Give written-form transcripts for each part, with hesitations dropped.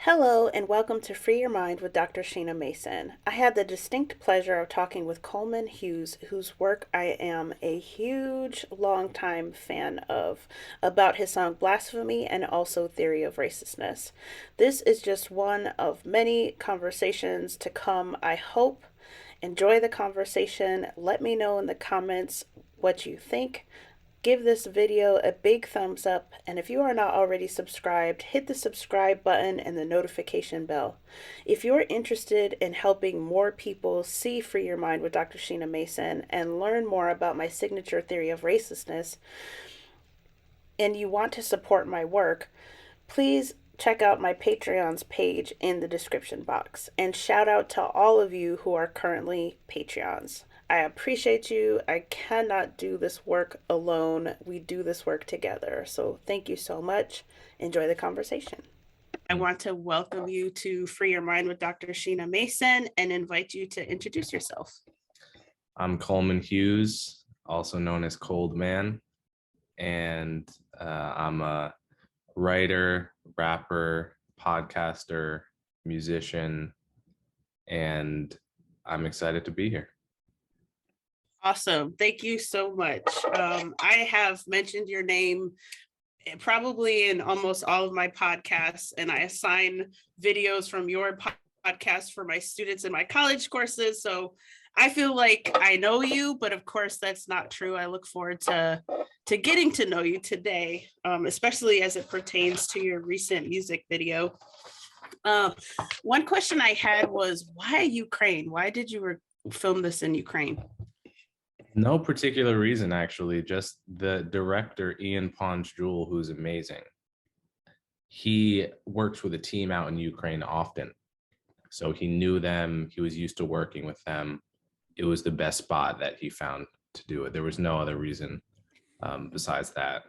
Hello, and welcome to Free Your Mind with Dr. Sheena Mason. I had the distinct pleasure of talking with Coleman Hughes, whose work I am a huge, long-time fan of, about his song Blasphemy and also Theory of Racelessness. This is just one of many conversations to come, I hope. Enjoy the conversation. Let me know in the comments what you think. Give this video a big thumbs up, and if you are not already subscribed, hit the subscribe button and the notification bell. If you're interested in helping more people see Free Your Mind with Dr. Sheena Mason and learn more about my signature theory of racelessness, and you want to support my work, please check out my Patreon's page in the description box. And shout out to all of you who are currently Patreons. I appreciate you. I cannot do this work alone. We do this work together. So thank you so much. Enjoy the conversation. I want to welcome you to Free Your Mind with Dr. Sheena Mason and invite you to introduce yourself. I'm Coleman Hughes, also known as Coldman, and I'm a writer, rapper, podcaster, musician, and I'm excited to be here. Awesome. Thank you so much. I have mentioned your name probably in almost all of my podcasts, and I assign videos from your podcast for my students in my college courses. So I feel like I know you, but of course that's not true. I look forward to getting to know you today, especially as it pertains to your recent music video. One question I had was, why Ukraine? Why did you film this in Ukraine? No particular reason, actually, just the director, Ian Pons-Jewell, who's amazing. He works with a team out in Ukraine often. So he knew them, he was used to working with them. It was the best spot that he found to do it. There was no other reason besides that.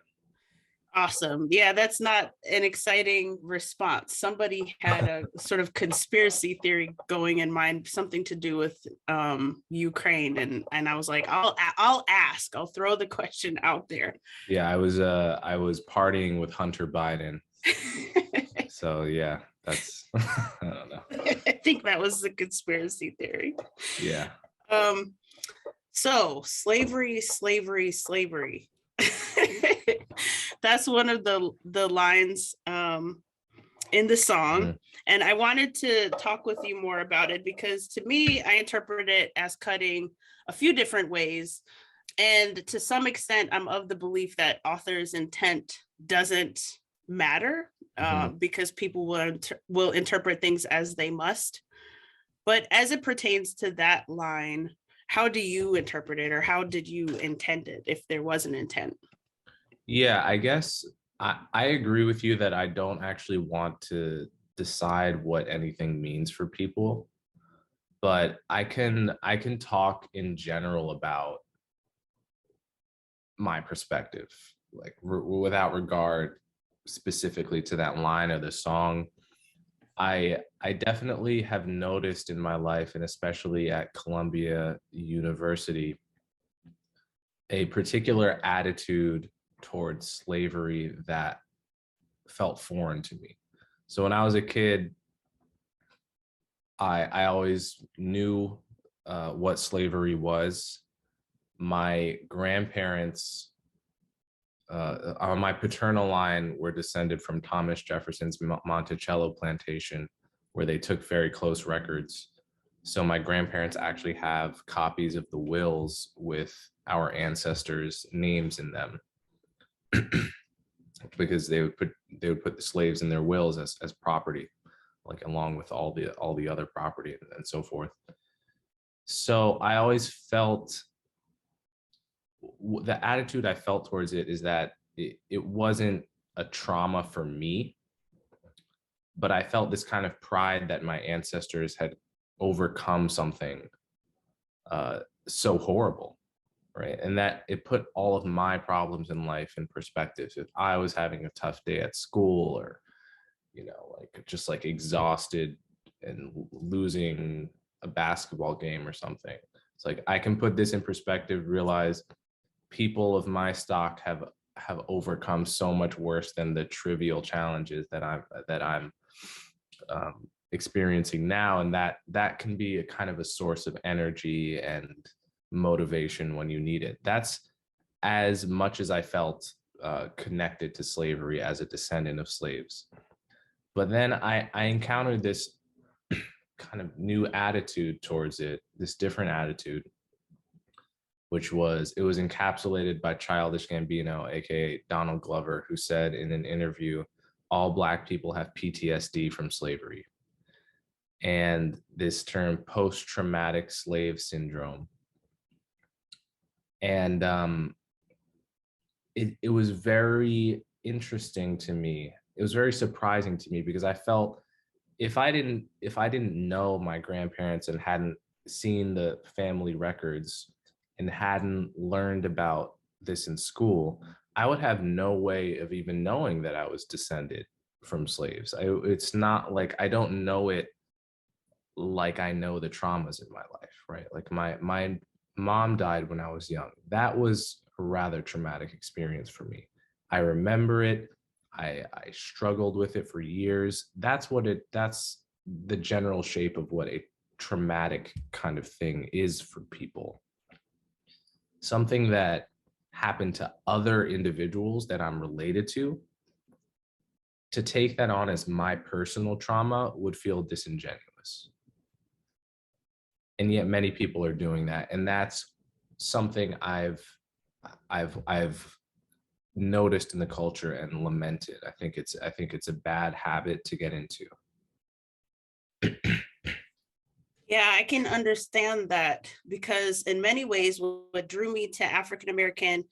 Awesome. Yeah, that's not an exciting response. Somebody had a sort of conspiracy theory going in mind, something to do with Ukraine, and I was like, I'll ask. I'll throw the question out there. Yeah, I was partying with Hunter Biden. So yeah, that's I don't know. I think that was the conspiracy theory. Yeah. So slavery. That's one of the lines in the song. Mm-hmm. And I wanted to talk with you more about it because to me, I interpret it as cutting a few different ways. And to some extent, I'm of the belief that author's intent doesn't matter because people will interpret things as they must. But as it pertains to that line, how do you interpret it, or how did you intend it, if there was an intent? Yeah, I guess I agree with you that I don't actually want to decide what anything means for people, but I can talk in general about my perspective, like without regard specifically to that line of the song. I definitely have noticed in my life, and especially at Columbia University, a particular attitude towards slavery that felt foreign to me. So when I was a kid, I always knew what slavery was. My grandparents on my paternal line were descended from Thomas Jefferson's Monticello plantation, where they took very close records. So my grandparents actually have copies of the wills with our ancestors' names in them. Because they would put the slaves in their wills as property, like along with all the other property and so forth. So I always felt the attitude I felt towards it is that it wasn't a trauma for me, but I felt this kind of pride that my ancestors had overcome something so horrible. Right. And that it put all of my problems in life in perspective. If I was having a tough day at school, or, like just like exhausted and losing a basketball game or something, it's like I can put this in perspective, realize people of my stock have overcome so much worse than the trivial challenges that I'm experiencing now, and that can be a kind of a source of energy and motivation when you need it. That's as much as I felt connected to slavery as a descendant of slaves. But then I encountered this kind of new attitude towards it, this different attitude, which was, it was encapsulated by Childish Gambino, aka Donald Glover, who said in an interview, all Black people have PTSD from slavery. And this term, post-traumatic slave syndrome. And it was very interesting to me. It was very surprising to me, because I felt if I didn't know my grandparents and hadn't seen the family records and hadn't learned about this in school, I would have no way of even knowing that I was descended from slaves. It's not like I don't know it like I know the traumas in my life, right? Like my mom died when I was young. That was a rather traumatic experience for me. I remember it. I struggled with it for years. That's the general shape of what a traumatic kind of thing is for people. Something that happened to other individuals that I'm related to take that on as my personal trauma would feel disingenuous. And yet many people are doing that. And that's something I've noticed in the culture and lamented. I think it's a bad habit to get into. Yeah, I can understand that, because in many ways, what drew me to African American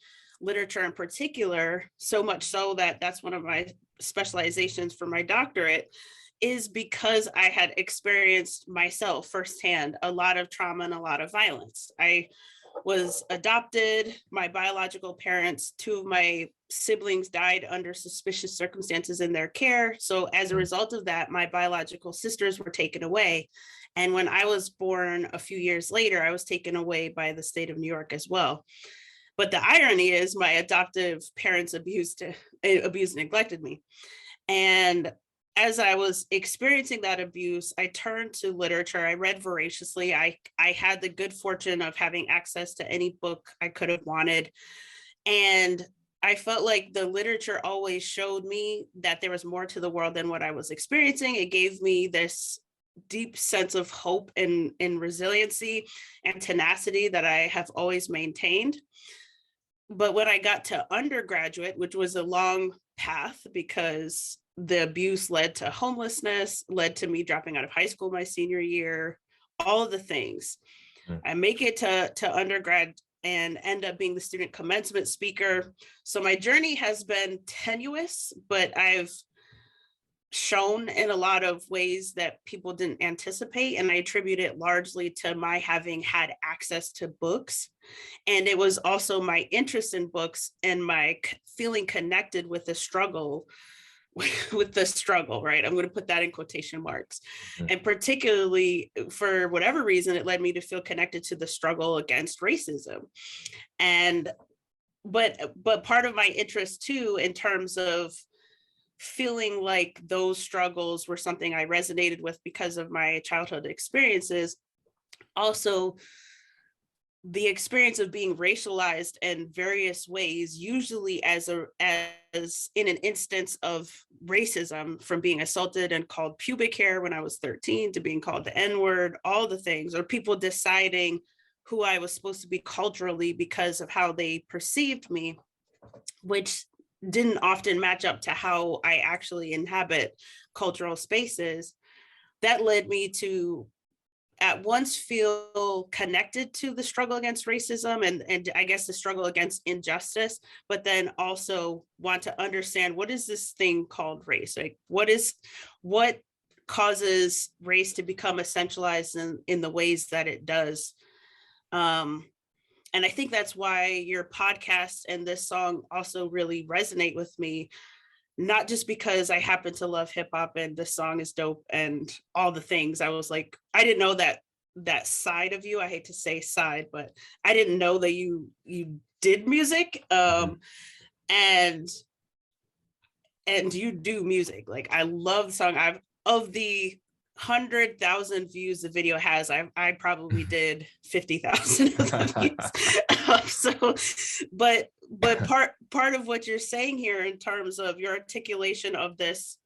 literature in particular, so much so that that's one of my specializations for my doctorate, is because I had experienced myself firsthand a lot of trauma and a lot of violence. I was adopted. My biological parents, two of my siblings died under suspicious circumstances in their care. So as a result of that, my biological sisters were taken away. And when I was born a few years later, I was taken away by the state of New York as well. But the irony is my adoptive parents abused and neglected me. And as I was experiencing that abuse, I turned to literature. I read voraciously. I had the good fortune of having access to any book I could have wanted. And I felt like the literature always showed me that there was more to the world than what I was experiencing. It gave me this deep sense of hope and resiliency and tenacity that I have always maintained. But when I got to undergraduate, which was a long path because the abuse led to homelessness, led to me dropping out of high school my senior year, all of the things. I make it to undergrad and end up being the student commencement speaker. So my journey has been tenuous, but I've shown in a lot of ways that people didn't anticipate. And I attribute it largely to my having had access to books. And it was also my interest in books and my feeling connected with the struggle, right? I'm going to put that in quotation marks. And particularly for whatever reason, it led me to feel connected to the struggle against racism. And but part of my interest too, in terms of feeling like those struggles were something I resonated with because of my childhood experiences, also the experience of being racialized in various ways, usually as in an instance of racism, from being assaulted and called pubic hair when I was 13 to being called the N-word, all the things, or people deciding who I was supposed to be culturally because of how they perceived me, which didn't often match up to how I actually inhabit cultural spaces. That led me to at once feel connected to the struggle against racism and I guess the struggle against injustice, but then also want to understand, what is this thing called race? Like what causes race to become essentialized in the ways that it does? And I think that's why your podcast and this song also really resonate with me, not just because I happen to love hip hop and this song is dope and all the things. I was like, I didn't know that side of you. I hate to say side, but I didn't know that you did music. And you do music. Like, I love the song. I've of the 100,000 views the video has, I probably did 50,000 of the views. But part of what you're saying here in terms of your articulation of this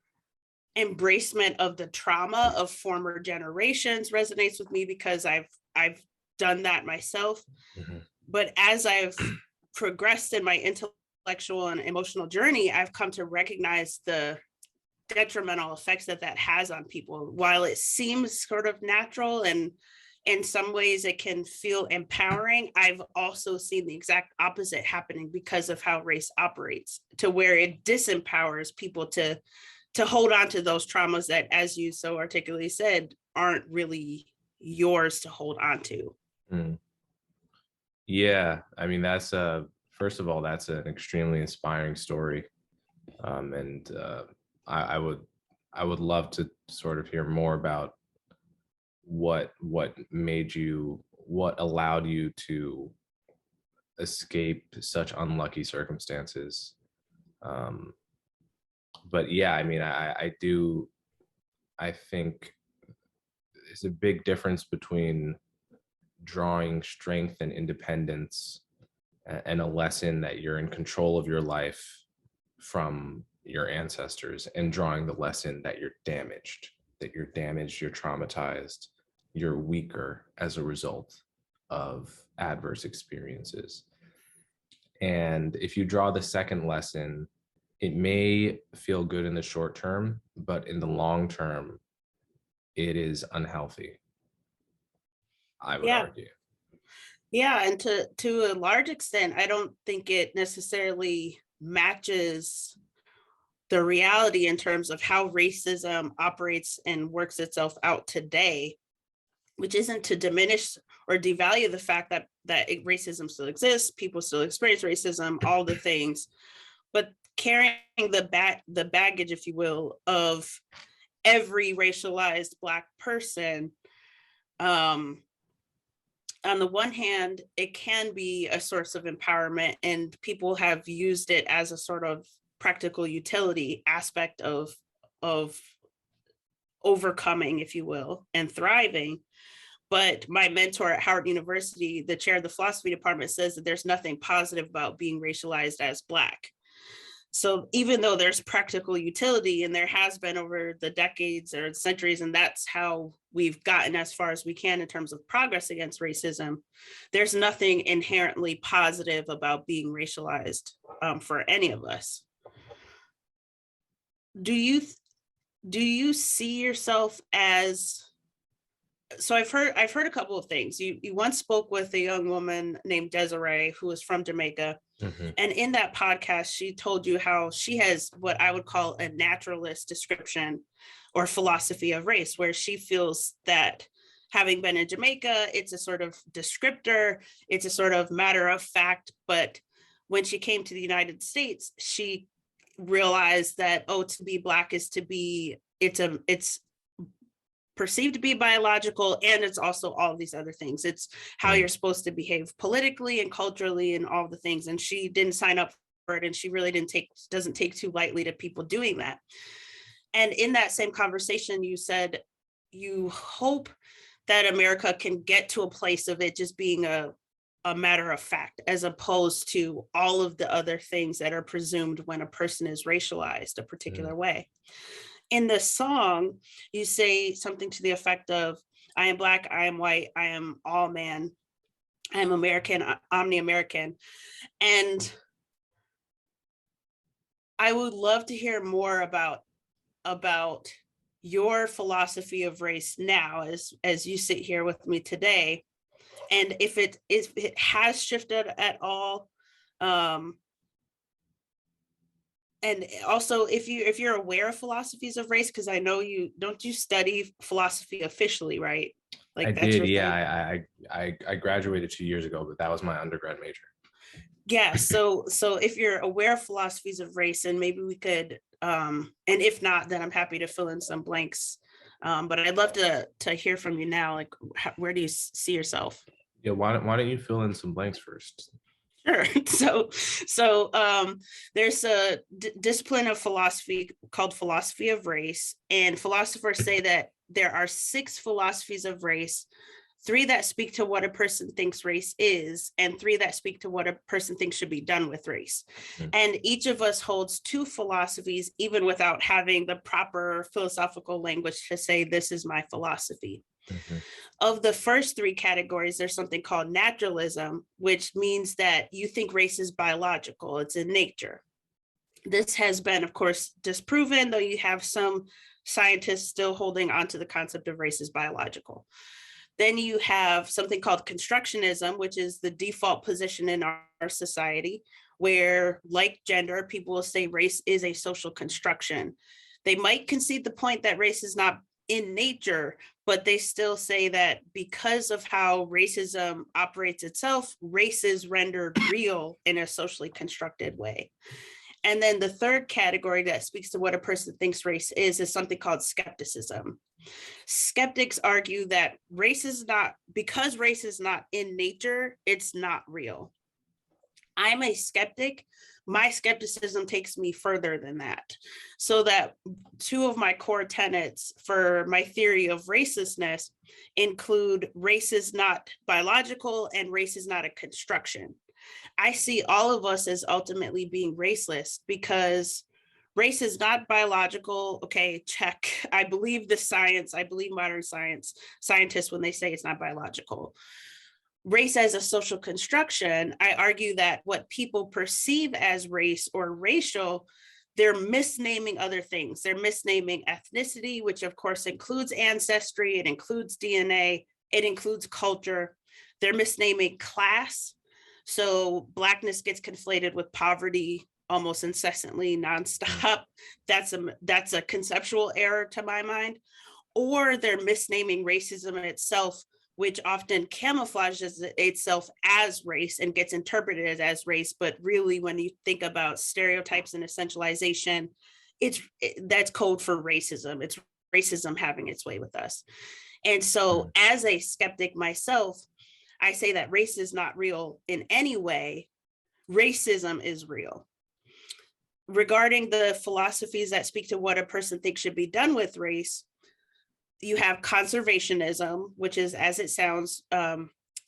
embracement of the trauma of former generations resonates with me, because I've done that myself. Mm-hmm. But as I've progressed in my intellectual and emotional journey, I've come to recognize the detrimental effects that has on people. While it seems sort of natural and in some ways it can feel empowering, I've also seen the exact opposite happening because of how race operates, to where it disempowers people to hold on to those traumas that, as you so articulately said, aren't really yours to hold on to. Mm. Yeah, I mean, that's first of all, that's an extremely inspiring story, and I would love to sort of hear more about what allowed you to escape such unlucky circumstances. But yeah, I mean, I think there's a big difference between drawing strength and independence and a lesson that you're in control of your life from your ancestors, and drawing the lesson that you're damaged, you're traumatized, you're weaker as a result of adverse experiences. And if you draw the second lesson, it may feel good in the short term, but in the long term, it is unhealthy, I would argue. Yeah, and to a large extent, I don't think it necessarily matches the reality in terms of how racism operates and works itself out today, which isn't to diminish or devalue the fact that racism still exists, people still experience racism, all the things, but carrying the baggage, if you will, of every racialized Black person, on the one hand, it can be a source of empowerment, and people have used it as a sort of practical utility aspect of overcoming, if you will, and thriving. But my mentor at Howard University, the chair of the philosophy department, says that there's nothing positive about being racialized as Black. So even though there's practical utility, and there has been over the decades or centuries, and that's how we've gotten as far as we can in terms of progress against racism, there's nothing inherently positive about being racialized for any of us. Do you see yourself as, so I've heard a couple of things. You once spoke with a young woman named Desiree who is from Jamaica. Mm-hmm. And in that podcast, she told you how she has what I would call a naturalist description or philosophy of race, where she feels that having been in Jamaica, it's a sort of descriptor, it's a sort of matter of fact. But when she came to the United States, she realized that, to be Black is to be, it's perceived to be biological, and it's also all these other things. It's how you're supposed to behave politically and culturally and all the things. And she didn't sign up for it, and she really doesn't take too lightly to people doing that. And in that same conversation, you said you hope that America can get to a place of it just being a matter of fact, as opposed to all of the other things that are presumed when a person is racialized a particular way. In the song, you say something to the effect of, I am Black, I am white, I am all man, I am American, omni-American. And I would love to hear more about your philosophy of race now, as you sit here with me today, and if it has shifted at all. And also, if you're aware of philosophies of race, because I know you study philosophy officially, right? Like I did, yeah. I graduated 2 years ago, but that was my undergrad major. Yeah. So if you're aware of philosophies of race, and maybe we could, and if not, then I'm happy to fill in some blanks. But I'd love to hear from you now. Like, where do you see yourself? Yeah. Why don't you fill in some blanks first? Sure. So there's a discipline of philosophy called philosophy of race, and philosophers say that there are 6 philosophies of race, 3 that speak to what a person thinks race is, and 3 that speak to what a person thinks should be done with race. And each of us holds 2 philosophies, even without having the proper philosophical language to say, this is my philosophy. Mm-hmm. Of the first 3 categories, there's something called naturalism, which means that you think race is biological, it's in nature. This has been, of course, disproven, though you have some scientists still holding onto the concept of race as biological. Then you have something called constructionism, which is the default position in our society, where, like gender, people will say race is a social construction. They might concede the point that race is not in nature, but they still say that because of how racism operates itself, race is rendered real in a socially constructed way. And then the third category that speaks to what a person thinks race is something called skepticism. Skeptics argue that race is not, because race is not in nature, it's not real. I'm a skeptic. My skepticism takes me further than that. So that 2 of my core tenets for my theory of racelessness include race is not biological and race is not a construction. I see all of us as ultimately being raceless because race is not biological. Okay, check. I believe the science. I believe modern scientists when they say it's not biological. Race as a social construction, I argue that what people perceive as race or racial, they're misnaming other things. They're misnaming ethnicity, which of course includes ancestry, it includes DNA, it includes culture. They're misnaming class. So Blackness gets conflated with poverty almost incessantly, nonstop. That's a conceptual error to my mind. Or they're misnaming racism itself, which often camouflages itself as race and gets interpreted as race. But really, when you think about stereotypes and essentialization, that's code for racism. It's racism having its way with us. And so as a skeptic myself, I say that race is not real in any way. Racism is real. Regarding the philosophies that speak to what a person thinks should be done with race, you have conservationism, which is, as it sounds,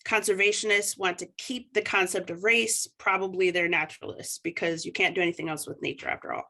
conservationists want to keep the concept of race. Probably they're naturalists because you can't do anything else with nature after all.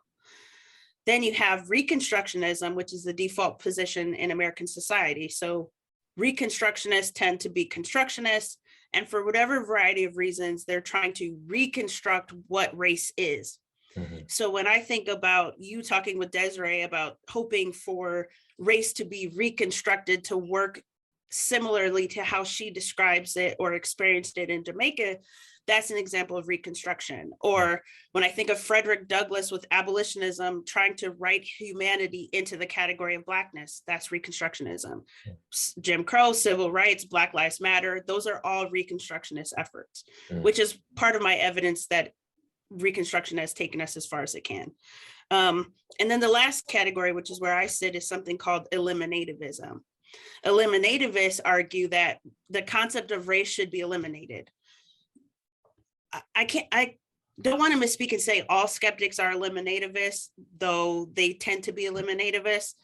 Then you have Reconstructionism, which is the default position in American society. So Reconstructionists tend to be constructionists, and for whatever variety of reasons, they're trying to reconstruct what race is. Mm-hmm. So when I think about you talking with Desiree about hoping for race to be reconstructed to work similarly to how she describes it or experienced it in Jamaica, that's an example of Reconstruction. Or when I think of Frederick Douglass with abolitionism, trying to write humanity into the category of Blackness, that's Reconstructionism. Jim Crow, civil rights, Black Lives Matter, those are all Reconstructionist efforts, which is part of my evidence that Reconstruction has taken us as far as it can. And then the last category, which is where I sit, is something called eliminativism. Eliminativists argue that the concept of race should be eliminated. I don't want to misspeak and say all skeptics are eliminativists, though they tend to be eliminativists.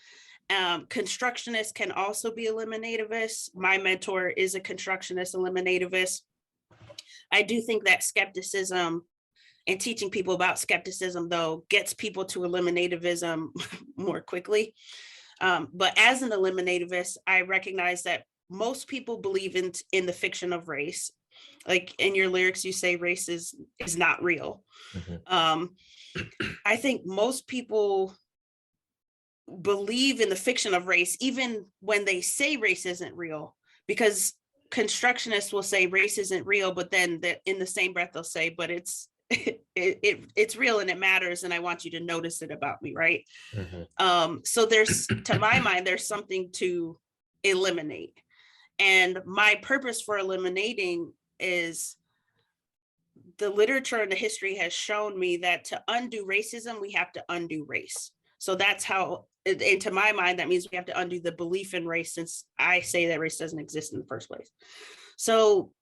Constructionists can also be eliminativists. My mentor is a constructionist eliminativist. I do think that skepticism and teaching people about skepticism, though, gets people to eliminativism more quickly. But as an eliminativist, I recognize that most people believe in the fiction of race. Like in your lyrics, you say race is not real. Mm-hmm. I think most people believe in the fiction of race, even when they say race isn't real, because constructionists will say race isn't real, but then in the same breath they'll say, but it's real and it matters, and I want you to notice it about me, right? Mm-hmm. So there's, to my mind, there's something to eliminate, and my purpose for eliminating is the literature and the history has shown me that to undo racism, we have to undo race. So that's how, and to my mind, that means we have to undo the belief in race, since I say that race doesn't exist in the first place. So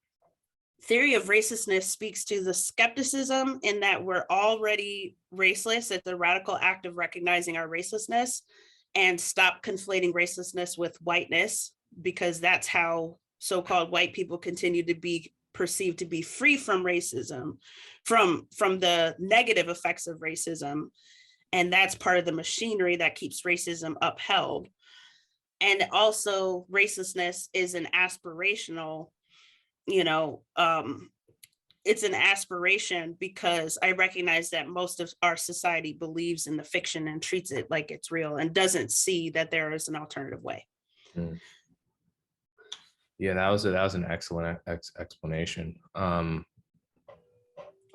theory of racelessness speaks to the skepticism in that we're already raceless. It's a radical act of recognizing our racelessness and stop conflating racelessness with whiteness, because that's how so-called white people continue to be perceived to be free from racism, from the negative effects of racism. And that's part of the machinery that keeps racism upheld. And also racelessness is an aspirational, you know, it's an aspiration because I recognize that most of our society believes in the fiction and treats it like it's real and doesn't see that there is an alternative way. Mm. Yeah, that was an excellent explanation.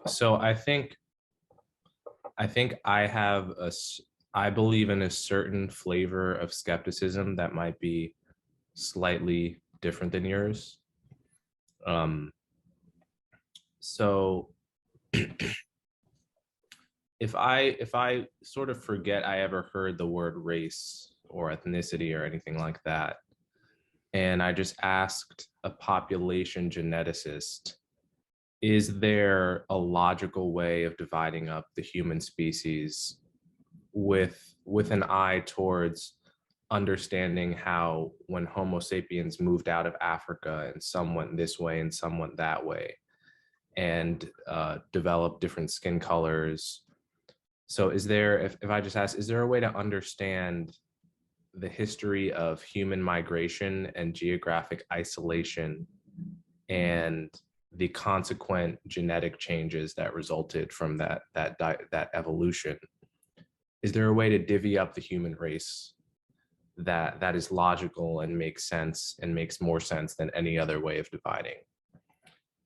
So I think I believe in a certain flavor of skepticism that might be slightly different than yours. So if I sort of forget I ever heard the word race or ethnicity or anything like that, and I just asked a population geneticist, is there a logical way of dividing up the human species with an eye towards understanding how when Homo sapiens moved out of Africa and some went this way and some went that way and developed different skin colors. So is there, if I just ask, is there a way to understand the history of human migration and geographic isolation and the consequent genetic changes that resulted from that evolution? Is there a way to divvy up the human race that is logical and makes sense and makes more sense than any other way of dividing?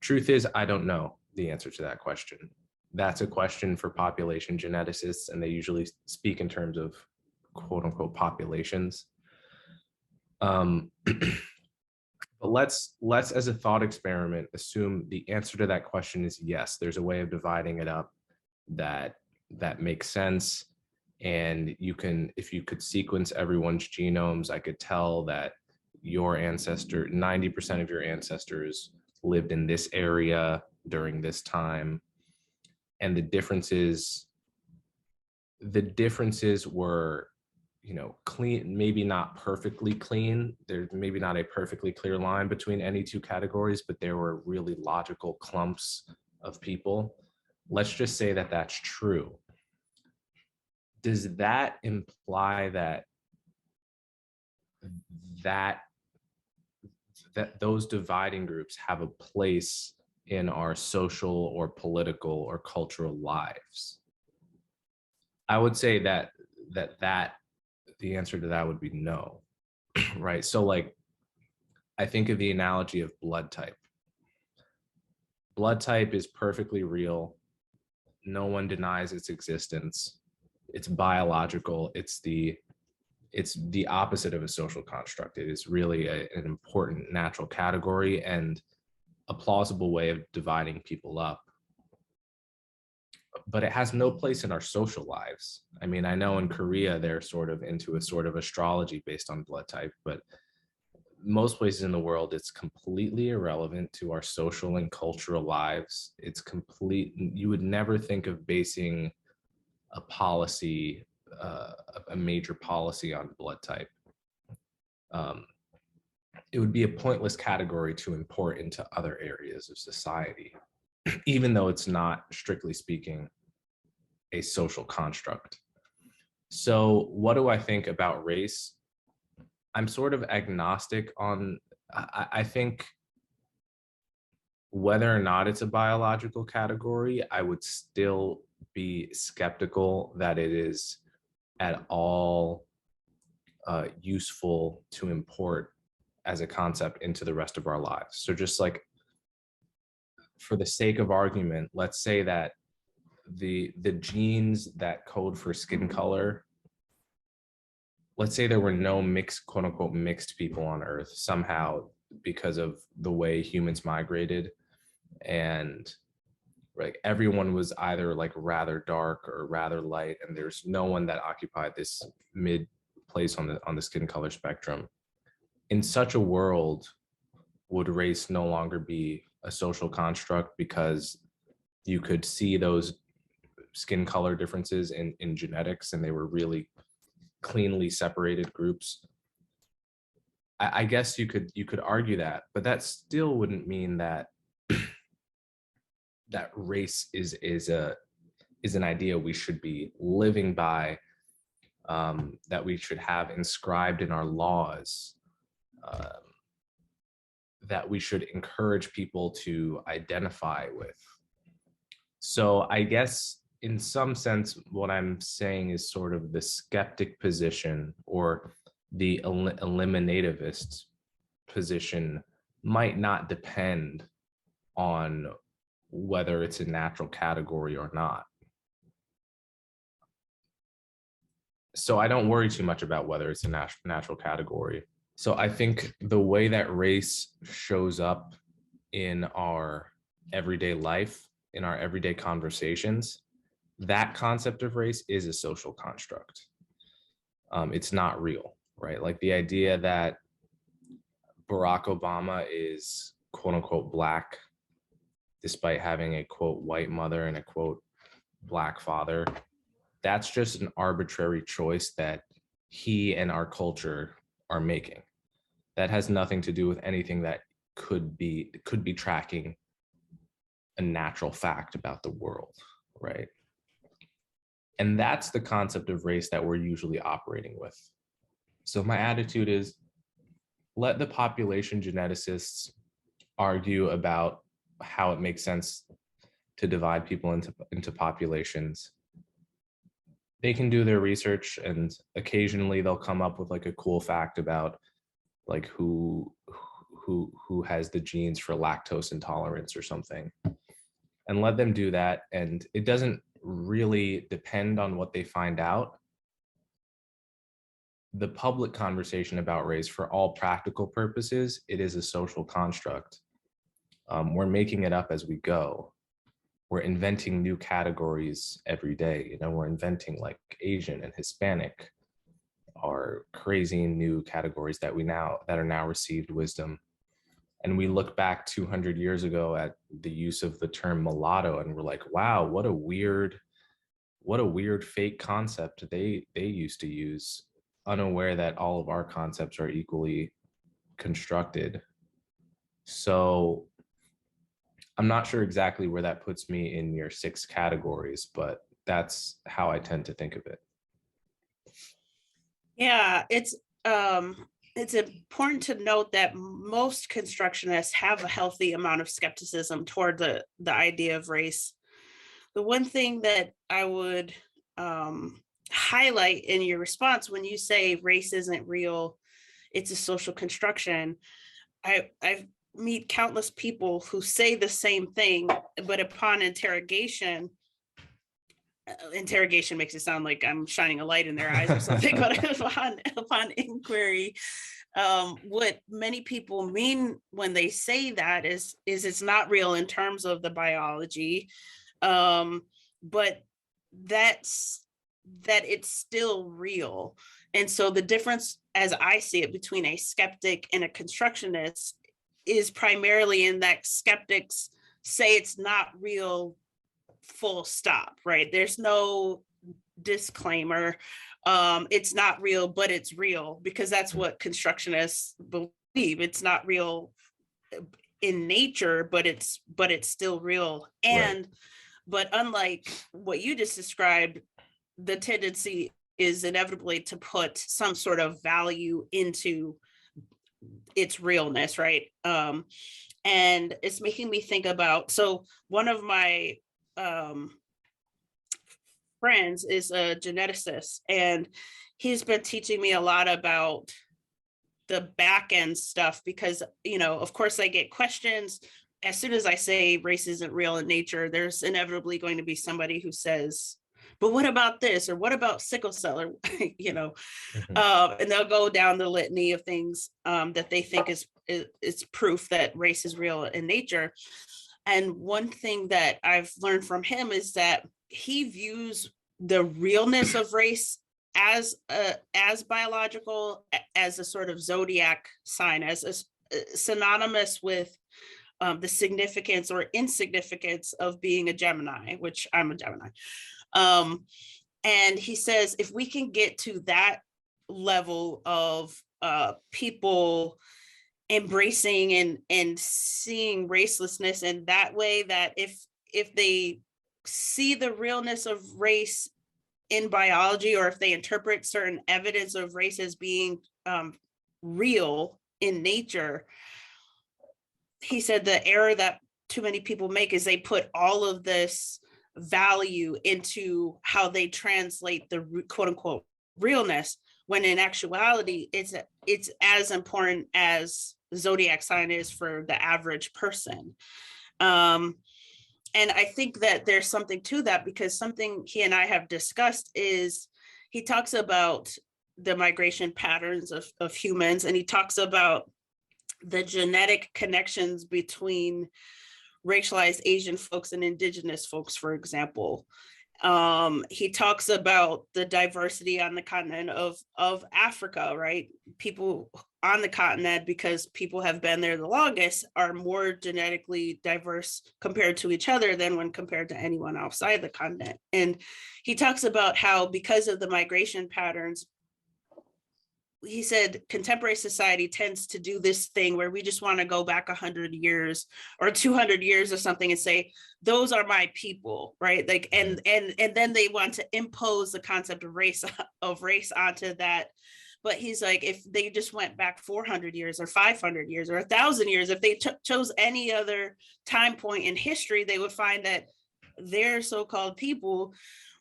Truth is, I don't know the answer to that question. That's a question for population geneticists, and they usually speak in terms of quote unquote populations. But let's, as a thought experiment, assume the answer to that question is yes. There's a way of dividing it up that makes sense. And you can, if you could sequence everyone's genomes, I could tell that your ancestor, 90% of your ancestors lived in this area during this time. And the differences were, you know, clean, maybe not perfectly clean. There's maybe not a perfectly clear line between any two categories, but there were really logical clumps of people. Let's just say that that's true. Does that imply that those dividing groups have a place in our social or political or cultural lives? I would say that the answer to that would be no. Right? So like, I think of the analogy of blood type. Blood type is perfectly real. No one denies its existence. It's biological. It's the opposite of a social construct. It is really an important natural category and a plausible way of dividing people up. But it has no place in our social lives. I mean, I know in Korea, they're sort of into a sort of astrology based on blood type, but most places in the world, it's completely irrelevant to our social and cultural lives. It's complete. You would never think of basing a policy, a major policy on blood type. It would be a pointless category to import into other areas of society, even though it's not, strictly speaking, a social construct. So what do I think about race? I'm sort of agnostic on, I think whether or not it's a biological category, I would still be skeptical that it is at all useful to import as a concept into the rest of our lives. So just like, for the sake of argument, let's say that the genes that code for skin color, let's say there were no mixed, quote unquote, mixed people on Earth somehow because of the way humans migrated, and like everyone was either like rather dark or rather light, and there's no one that occupied this mid place on the skin color spectrum. In such a world, would race no longer be a social construct because you could see those skin color differences in genetics, and they were really cleanly separated groups. I guess you could argue that, but that still wouldn't mean that that race is an idea we should be living by, that we should have inscribed in our laws, that we should encourage people to identify with. So I guess in some sense, what I'm saying is sort of the skeptic position, or the eliminativist position, might not depend on whether it's a natural category or not. So I don't worry too much about whether it's a natural category. So I think the way that race shows up in our everyday life, in our everyday conversations, that concept of race is a social construct. It's not real, right? Like the idea that Barack Obama is quote unquote Black, despite having a quote white mother and a quote Black father, that's just an arbitrary choice that he and our culture are making. That has nothing to do with anything that could be tracking a natural fact about the world, right? And that's the concept of race that we're usually operating with. So my attitude is, let the population geneticists argue about how it makes sense to divide people into populations. They can do their research, and occasionally they'll come up with like a cool fact about like who has the genes for lactose intolerance or something, and let them do that. And it doesn't really depend on what they find out. The public conversation about race, for all practical purposes, it is a social construct. We're making it up as we go. We're inventing new categories every day. You know, we're inventing like Asian and Hispanic, are crazy new categories that are now received wisdom. And we look back 200 years ago at the use of the term mulatto, and we're like, wow, what a weird fake concept they used to use, unaware that all of our concepts are equally constructed. So I'm not sure exactly where that puts me in your 6 categories, but that's how I tend to think of it. Yeah, it's important to note that most constructionists have a healthy amount of skepticism toward the idea of race. The one thing that I would highlight in your response when you say race isn't real, it's a social construction, I've meet countless people who say the same thing, but upon interrogation makes it sound like I'm shining a light in their eyes or something, but upon inquiry, what many people mean when they say that is it's not real in terms of the biology, but that it's still real. And so the difference, as I see it, between a skeptic and a constructionist is primarily in that skeptics say it's not real, full stop, right? There's no disclaimer. It's not real, but it's real, because that's what constructionists believe. It's not real in nature, but it's still real. And right. But unlike what you just described, the tendency is inevitably to put some sort of value into its realness, right? And it's making me think about, so one of my friends is a geneticist, and he's been teaching me a lot about the back end stuff, because, you know, of course I get questions. As soon as I say race isn't real in nature, there's inevitably going to be somebody who says, but what about this, or what about sickle cell, or you know, and they'll go down the litany of things that they think is proof that race is real in nature. And one thing that I've learned from him is that he views the realness of race as biological, as a sort of zodiac sign, as synonymous with the significance or insignificance of being a Gemini, which I'm a Gemini. And he says, if we can get to that level of people embracing and seeing racelessness in that way, that if they see the realness of race in biology, or if they interpret certain evidence of race as being real in nature, he said the error that too many people make is they put all of this value into how they translate the quote unquote realness, when in actuality it's as important as zodiac sign is for the average person. And I think that there's something to that, because something he and I have discussed is he talks about the migration patterns of humans, and he talks about the genetic connections between racialized Asian folks and indigenous folks, for example. He talks about the diversity on the continent of Africa, right? People on the continent, because people have been there the longest, are more genetically diverse compared to each other than when compared to anyone outside the continent. And he talks about how, because of the migration patterns, he said contemporary society tends to do this thing where we just want to go back 100 years or 200 years or something and say, those are my people, right? Like, and then they want to impose the concept of race onto that. But he's like, if they just went back 400 years or 500 years or 1,000 years, if they chose any other time point in history, they would find that their so-called people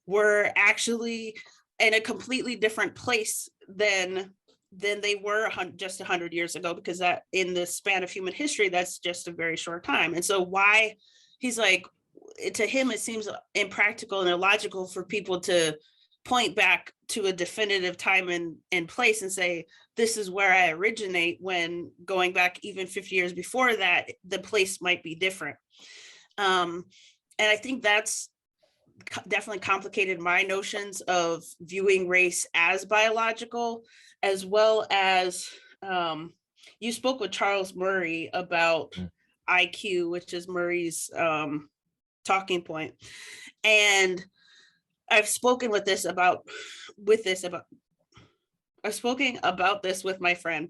were actually in a completely different place than they were just 100 years ago, because that, in the span of human history, that's just a very short time. And so why, he's like, to him, it seems impractical and illogical for people to point back to a definitive time and place and say, this is where I originate, when going back even 50 years before that, the place might be different. And I think that's definitely complicated my notions of viewing race as biological, as well as you spoke with Charles Murray about IQ, which is Murray's talking point. And I've spoken about this with my friend,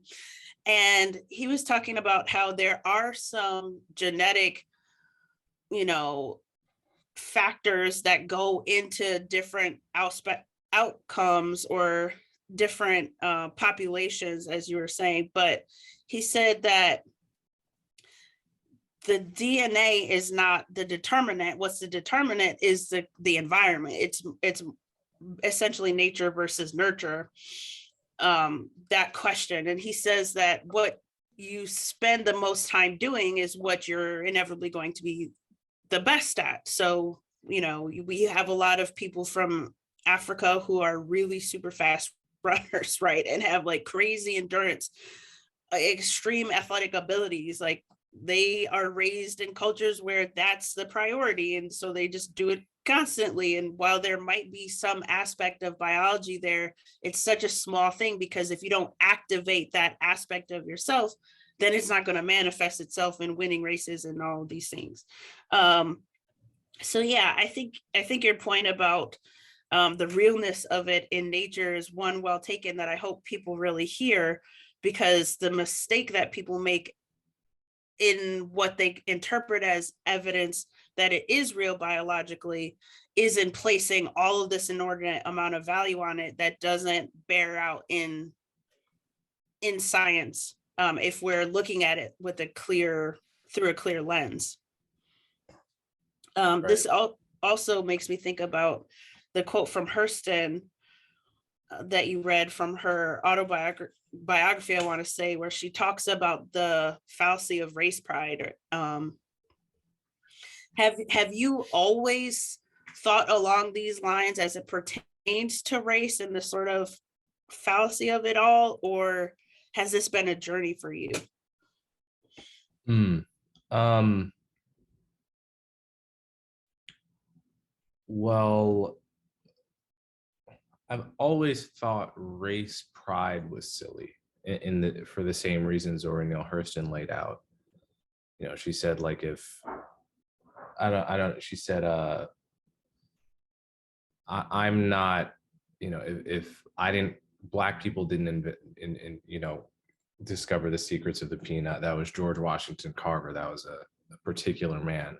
and he was talking about how there are some genetic, factors that go into different outcomes or different populations, as you were saying. But he said that the DNA is not the determinant. What's the determinant is the environment. It's essentially nature versus nurture, that question. And he says that what you spend the most time doing is what you're inevitably going to be the best at. So, we have a lot of people from Africa who are really super fast runners, right? And have like crazy endurance, extreme athletic abilities. Like, they are raised in cultures where that's the priority. And so they just do it constantly. And while there might be some aspect of biology there, it's such a small thing, because if you don't activate that aspect of yourself, then it's not going to manifest itself in winning races and all of these things. So yeah, I think your point about the realness of it in nature is one well taken, that I hope people really hear, because the mistake that people make in what they interpret as evidence that it is real biologically is in placing all of this inordinate amount of value on it that doesn't bear out in science, if we're looking at it with through a clear lens. Right. This also makes me think about the quote from Hurston that you read from her autobiography, I want to say, where she talks about the fallacy of race pride. Have you always thought along these lines as it pertains to race and the sort of fallacy of it all, or has this been a journey for you? Well, I've always thought race pride was silly for the same reasons Zora Neale Hurston laid out. she said, like, if I don't, she said, I'm not, if I didn't, Black people didn't discover the secrets of the peanut. That was George Washington Carver. That was a particular man.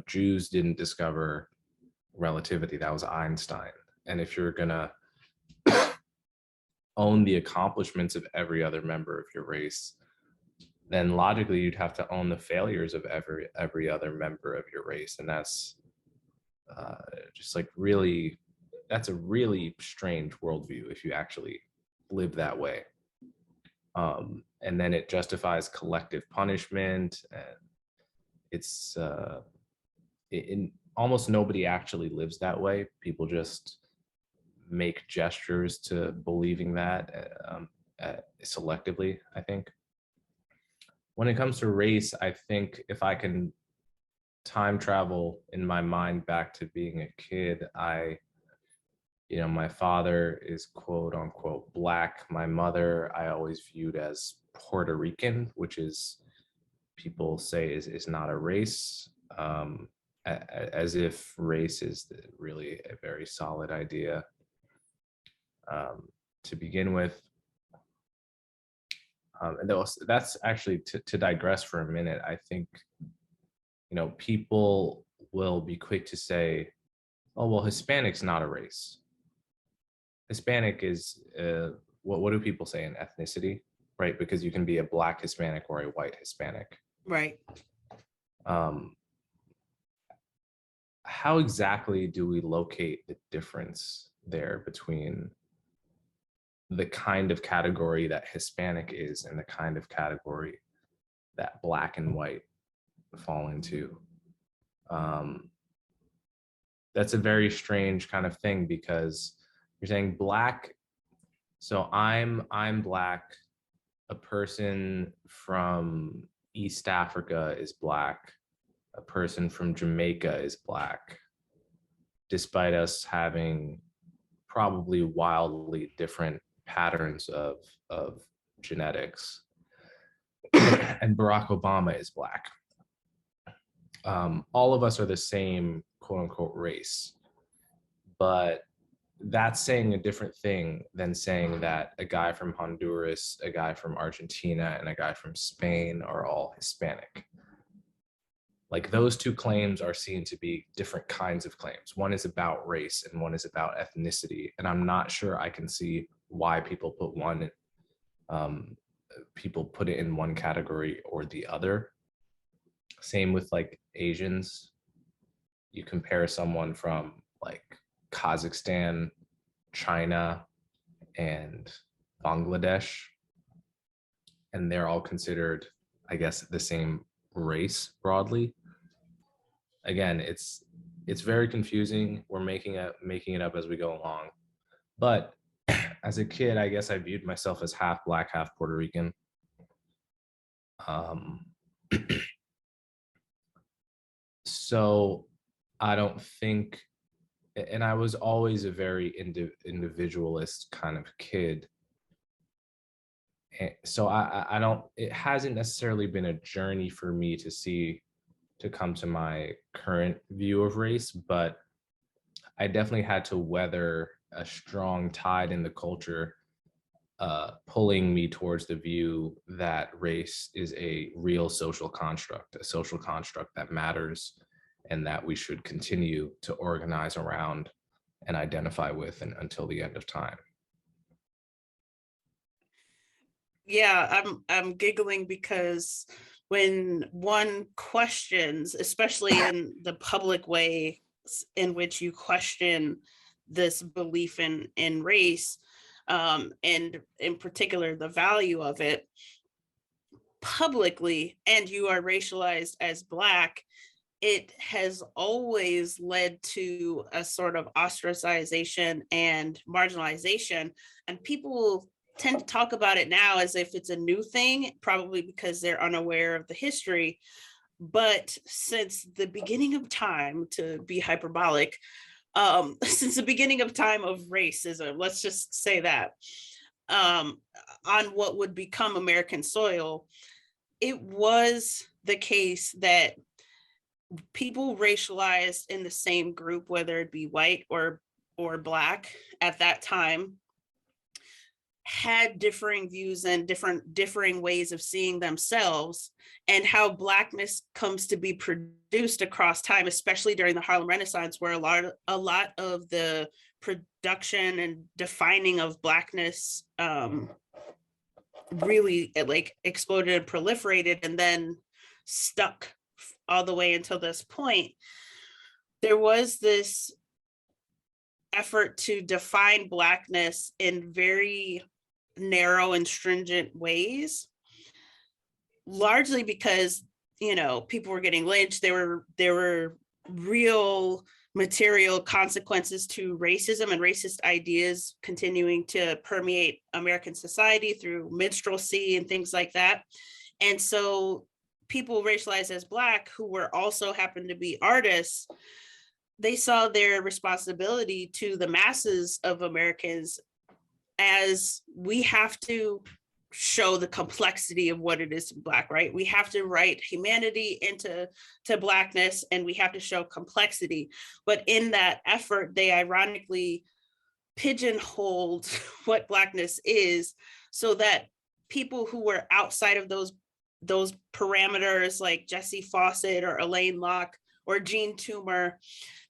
Jews didn't discover relativity. That was Einstein. And if you're gonna own the accomplishments of every other member of your race, then logically you'd have to own the failures of every other member of your race. And that's just like really, that's a really strange worldview if you actually live that way. And then it justifies collective punishment, and it's almost nobody actually lives that way. People just make gestures to believing that selectively, I think. When it comes to race, I think if I can time travel in my mind back to being a kid, my father is quote unquote Black. My mother, I always viewed as Puerto Rican, which is, people say is not a race, as if race is really a very solid idea to begin with. And that's actually to digress for a minute. I think, people will be quick to say, oh, well, Hispanic's not a race. Hispanic is, what do people say in ethnicity, right? Because you can be a Black Hispanic or a white Hispanic. Right. How exactly do we locate the difference there between the kind of category that Hispanic is and the kind of category that Black and white fall into? That's a very strange kind of thing, because you're saying Black, so I'm Black, a person from East Africa is Black, a person from Jamaica is Black, despite us having probably wildly different patterns of genetics. And Barack Obama is Black. All of us are the same quote unquote race, but that's saying a different thing than saying that a guy from Honduras, a guy from Argentina, and a guy from Spain are all Hispanic. Like, those two claims are seen to be different kinds of claims. One is about race and one is about ethnicity. And I'm not sure I can see why people put it in one category or the other. Same with like Asians. You compare someone from like Kazakhstan, China, and Bangladesh, and they're all considered, I guess, the same race broadly. Again, it's very confusing. We're making it up as we go along. But as a kid, I guess I viewed myself as half Black, half Puerto Rican. So I don't think, and I was always a very individualist kind of kid. So I don't, it hasn't necessarily been a journey for me to come to my current view of race, but I definitely had to weather a strong tide in the culture, pulling me towards the view that race is a real social construct that matters, and that we should continue to organize around and identify with until the end of time. Yeah, I'm giggling because when one questions, especially in the public way in which you question this belief in race, and in particular the value of it publicly, and you are racialized as Black, it has always led to a sort of ostracization and marginalization. And people tend to talk about it now as if it's a new thing, probably because they're unaware of the history. But since the beginning of time, to be hyperbolic, since the beginning of time of racism, let's just say that, on what would become American soil, it was the case that people racialized in the same group, whether it be white or black at that time, had differing views and differing ways of seeing themselves, and how blackness comes to be produced across time, especially during the Harlem Renaissance, where a lot of the production and defining of blackness really like exploded and proliferated and then stuck all the way until this point. There was this effort to define blackness in very narrow and stringent ways, largely because people were getting lynched. There were real material consequences to racism and racist ideas continuing to permeate American society through minstrelsy and things like that. And so people racialized as black who were also happened to be artists, they saw their responsibility to the masses of Americans as we have to show the complexity of what it is to be black, right? We have to write humanity into blackness, and we have to show complexity. But in that effort, they ironically pigeonholed what blackness is, so that people who were outside of those parameters, like Jessie Fawcett or Elaine Locke or Jean Toomer,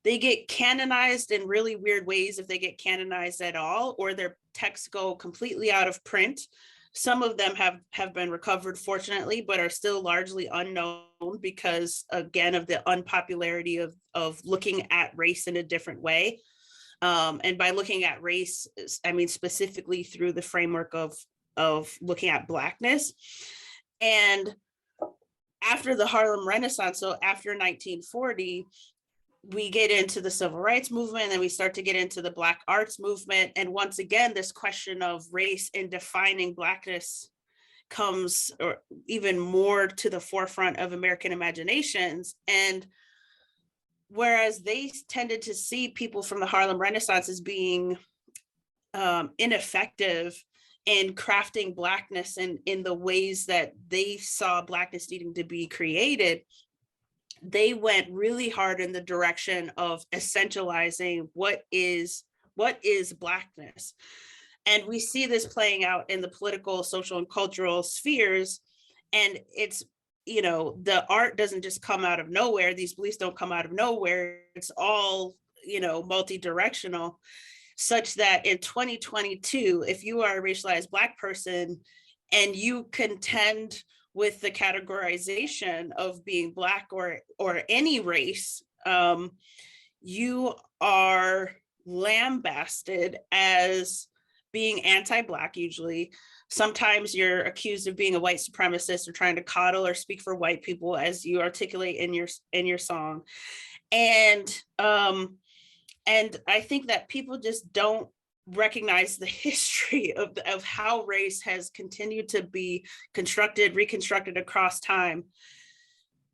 they get canonized in really weird ways if they get canonized at all, or their texts go completely out of print. Some of them have been recovered, fortunately, but are still largely unknown because, again, of the unpopularity of looking at race in a different way. And by looking at race, I mean specifically through the framework of looking at blackness. And after the Harlem Renaissance, so after 1940, we get into the civil rights movement, and we start to get into the Black arts movement. And once again, this question of race in defining blackness comes or even more to the forefront of American imaginations. And whereas they tended to see people from the Harlem Renaissance as being ineffective in crafting blackness and in the ways that they saw blackness needing to be created, they went really hard in the direction of essentializing what is blackness. And we see this playing out in the political, social, and cultural spheres. And it's, the art doesn't just come out of nowhere. These beliefs don't come out of nowhere. It's all, multi-directional, such that in 2022, if you are a racialized Black person and you contend with the categorization of being Black or any race, you are lambasted as being anti-Black usually. Sometimes you're accused of being a white supremacist or trying to coddle or speak for white people, as you articulate in your song. And I think that people just don't recognize the history of how race has continued to be constructed, reconstructed across time,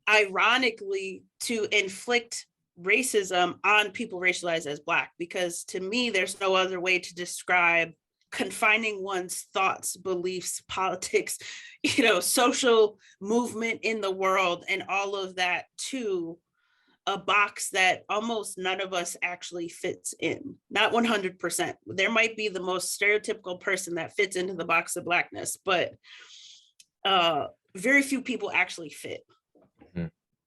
ironically, to inflict racism on people racialized as Black. Because to me, there's no other way to describe confining one's thoughts, beliefs, politics, social movement in the world, and all of that to a box that almost none of us actually fits in. Not 100%. There might be the most stereotypical person that fits into the box of Blackness, but very few people actually fit.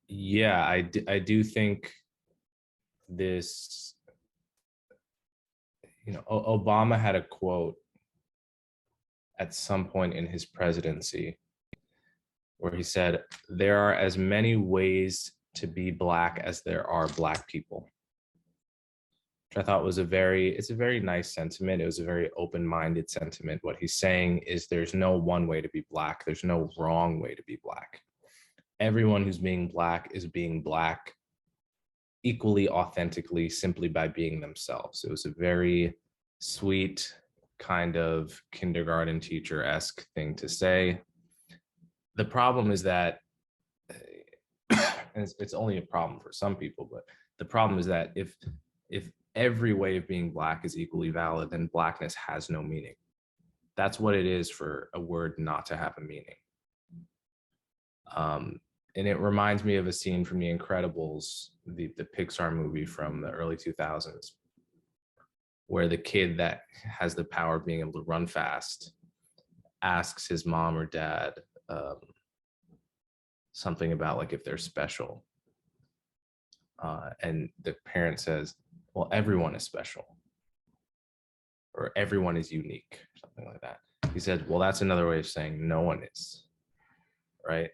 Yeah, I do think this, Obama had a quote at some point in his presidency where he said, "There are as many ways to be Black as there are Black people," which I thought was it's a very nice sentiment. It was a very open-minded sentiment. What he's saying is there's no one way to be Black. There's no wrong way to be Black. Everyone who's being Black is being Black equally authentically, simply by being themselves. It was a very sweet, kind of kindergarten teacher-esque thing to say. The problem is that, and it's only a problem for some people, but the problem is that if every way of being Black is equally valid, then Blackness has no meaning. That's what it is for a word not to have a meaning. And it reminds me of a scene from The Incredibles, the Pixar movie from the early 2000s, where the kid that has the power of being able to run fast asks his mom or dad something about like if they're special. And the parent says, well, everyone is special, or everyone is unique, something like that. He said, well, that's another way of saying no one is, right?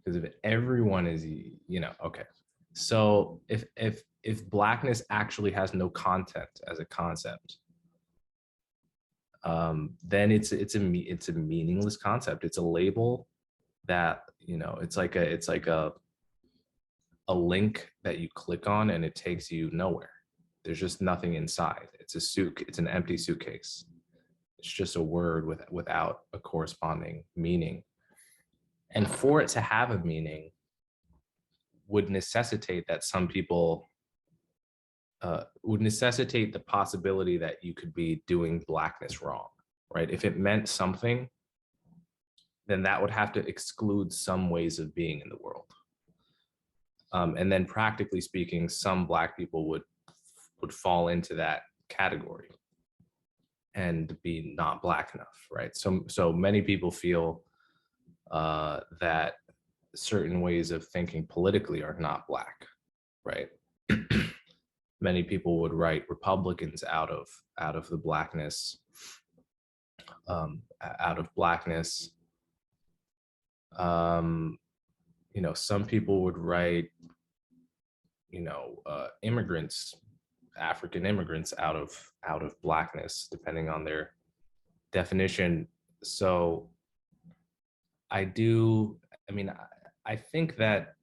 Because if everyone is, okay. So if blackness actually has no content as a concept, then it's a meaningless concept. It's a label that, it's like a link that you click on and it takes you nowhere. There's just nothing inside. It's an empty suitcase. It's just a word without a corresponding meaning. And for it to have a meaning would necessitate that some people would necessitate the possibility that you could be doing blackness wrong, right? If it meant something, then that would have to exclude some ways of being in the world. And then practically speaking, some Black people would fall into that category and be not Black enough, right? So many people feel that certain ways of thinking politically are not Black, right? Many people would write Republicans out of the Blackness, out of Blackness. Some people would write, immigrants, African immigrants out of Blackness, depending on their definition. So I think that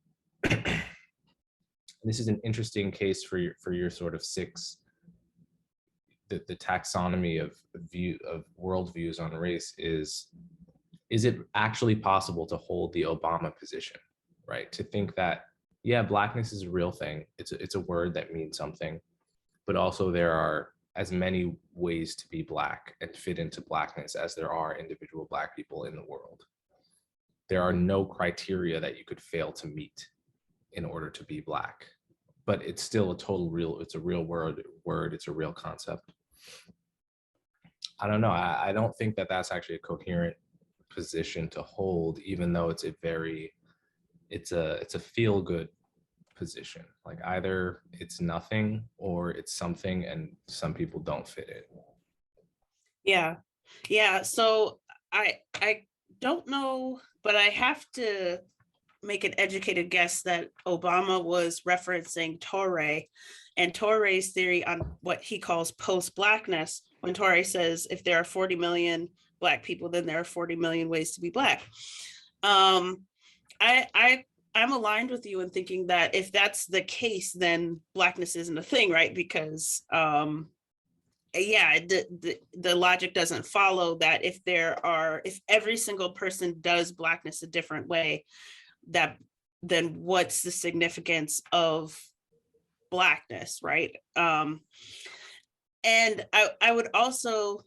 this is an interesting case for your sort of the taxonomy of worldviews on race. Is it actually possible to hold the Obama position, right? To think that, yeah, Blackness is a real thing. It's a word that means something, but also there are as many ways to be Black and fit into Blackness as there are individual Black people in the world. There are no criteria that you could fail to meet in order to be Black, but it's still it's a real word, it's a real concept. I don't know. I don't think that that's actually a coherent position to hold, even though it's a feel good position. Like either it's nothing or it's something, and some people don't fit it. Yeah. So I don't know, but I have to make an educated guess that Obama was referencing Torre and Torre's theory on what he calls post-Blackness, when Torre says if there are 40 million Black people, then there are 40 million ways to be Black. I'm aligned with you in thinking that if that's the case, then Blackness isn't a thing, right? Because the logic doesn't follow that if every single person does Blackness a different way, then what's the significance of Blackness, right? And I'm also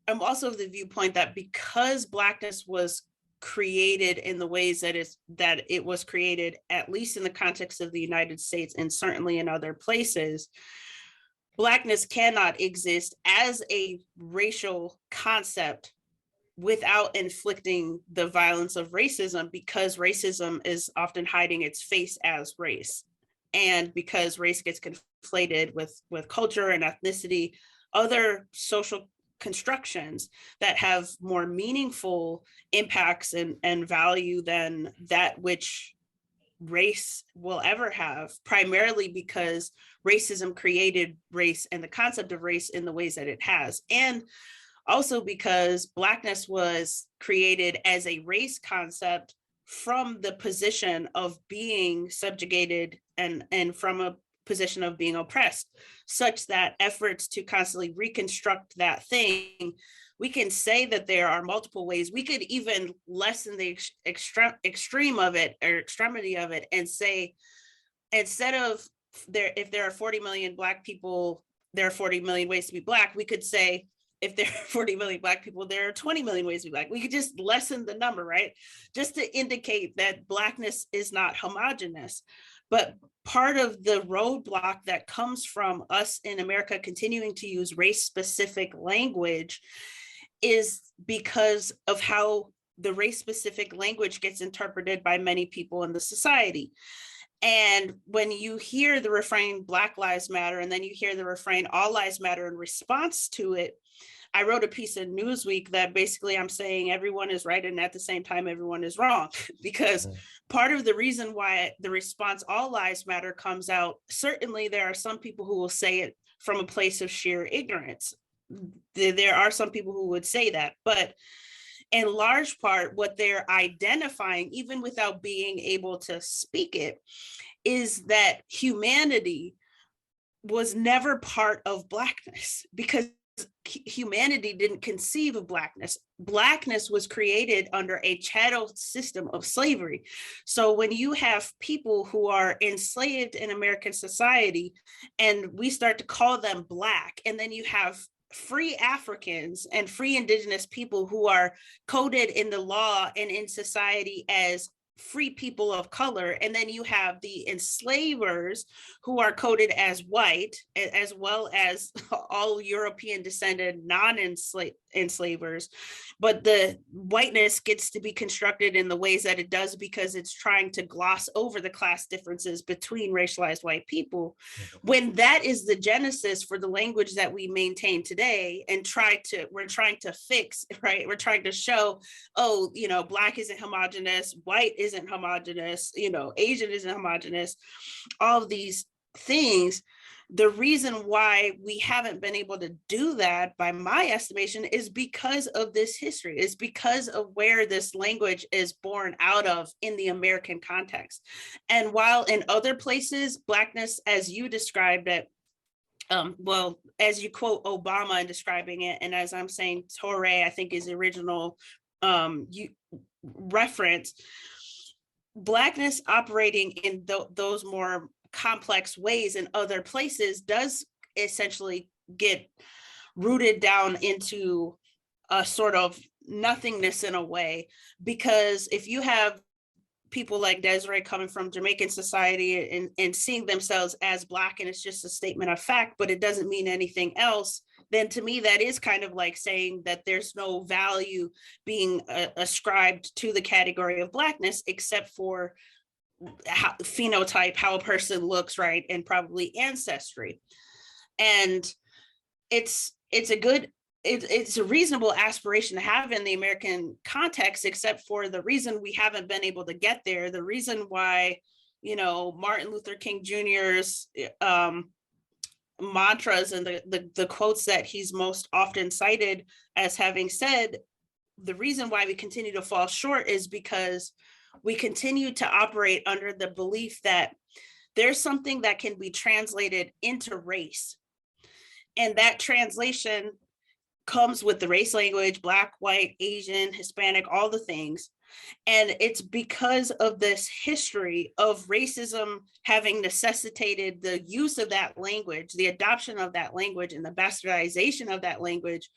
of the viewpoint that because Blackness was created in the ways that it was created, at least in the context of the United States and certainly in other places, Blackness cannot exist as a racial concept without inflicting the violence of racism, because racism is often hiding its face as race. And because race gets conflated with culture and ethnicity, other social constructions that have more meaningful impacts and value than that which race will ever have, primarily because racism created race and the concept of race in the ways that it has. And also because Blackness was created as a race concept from the position of being subjugated and from a position of being oppressed, such that efforts to constantly reconstruct that thing, we can say that there are multiple ways. We could even lessen the extreme of it or extremity of it and say, instead of if there are 40 million Black people, there are 40 million ways to be Black, we could say if there are 40 million Black people, there are 20 million ways to be Black. We could just lessen the number, right? Just to indicate that Blackness is not homogenous. But part of the roadblock that comes from us in America continuing to use race-specific language is because of how the race-specific language gets interpreted by many people in the society. And when you hear the refrain Black Lives Matter, and then you hear the refrain All Lives Matter in response to it, I wrote a piece in Newsweek that basically I'm saying everyone is right and at the same time everyone is wrong, because part of the reason why the response All Lives Matter comes out, certainly there are some people who will say it from a place of sheer ignorance. There are some people who would say that, but in large part, what they're identifying, even without being able to speak it, is that humanity was never part of Blackness, because humanity didn't conceive of Blackness. Blackness was created under a chattel system of slavery. So when you have people who are enslaved in American society and we start to call them Black, and then you have free Africans and free Indigenous people who are coded in the law and in society as free people of color, and then you have the enslavers who are coded as white, as well as all European descended non-enslavers, but the whiteness gets to be constructed in the ways that it does because it's trying to gloss over the class differences between racialized white people. When that is the genesis for the language that we maintain today and we're trying to fix, right? We're trying to show, oh, Black isn't homogenous, white isn't homogenous, Asian isn't homogenous, all of these things. The reason why we haven't been able to do that, by my estimation, is because of this history, is because of where this language is born out of in the American context. And while in other places, Blackness, as you described it, well, as you quote Obama in describing it, and as I'm saying, Torre, I think is the original reference, Blackness operating in those more complex ways in other places does essentially get rooted down into a sort of nothingness in a way, because if you have people like Desiree coming from Jamaican society and seeing themselves as Black, and it's just a statement of fact, but it doesn't mean anything else, then to me, that is kind of like saying that there's no value being ascribed to the category of Blackness, except for phenotype, how a person looks, right, and probably ancestry. And it's a reasonable aspiration to have in the American context, except for the reason we haven't been able to get there, the reason why, Martin Luther King Jr.'s mantras and the quotes that he's most often cited as having said, the reason why we continue to fall short is because we continue to operate under the belief that there's something that can be translated into race. And that translation comes with the race language, Black, white, Asian, Hispanic, all the things. And it's because of this history of racism having necessitated the use of that language, the adoption of that language, and the bastardization of that language,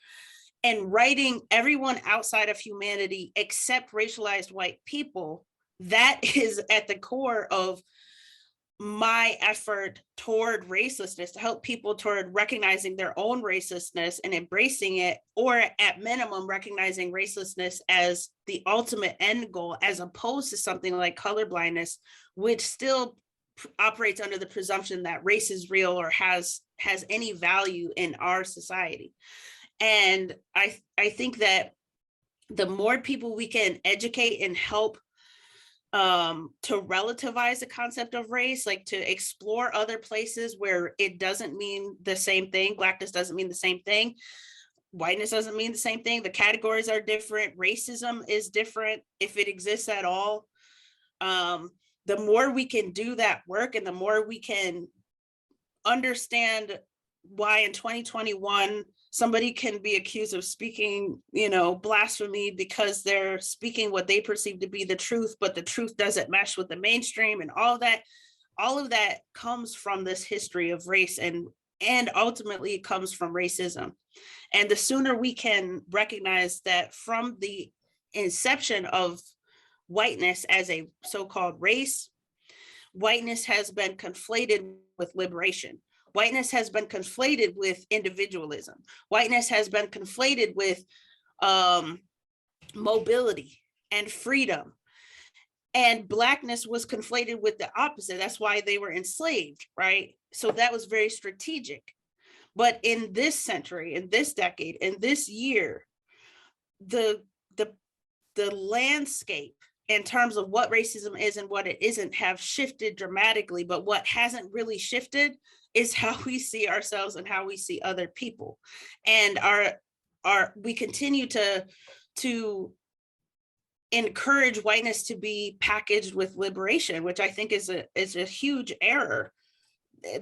and writing everyone outside of humanity except racialized white people. That is at the core of my effort toward racelessness, to help people toward recognizing their own racelessness and embracing it, or at minimum recognizing racelessness as the ultimate end goal, as opposed to something like colorblindness, which still operates under the presumption that race is real or has any value in our society. And I think that the more people we can educate and help to relativize the concept of race, like to explore other places where it doesn't mean the same thing. Blackness doesn't mean the same thing. Whiteness doesn't mean the same thing. The categories are different. Racism is different, if it exists at all. The more we can do that work, and the more we can understand why in 2021 somebody can be accused of speaking, blasphemy because they're speaking what they perceive to be the truth, but the truth doesn't mesh with the mainstream, and all of that comes from this history of race and and ultimately it comes from racism. And the sooner we can recognize that from the inception of whiteness as a so-called race, whiteness has been conflated with liberation. Whiteness has been conflated with individualism. Whiteness has been conflated with mobility and freedom. And Blackness was conflated with the opposite. That's why they were enslaved, right? So that was very strategic. But in this century, in this decade, in this year, the landscape in terms of what racism is and what it isn't have shifted dramatically. But what hasn't really shifted is how we see ourselves and how we see other people. And we continue to encourage whiteness to be packaged with liberation, which I think is a huge error.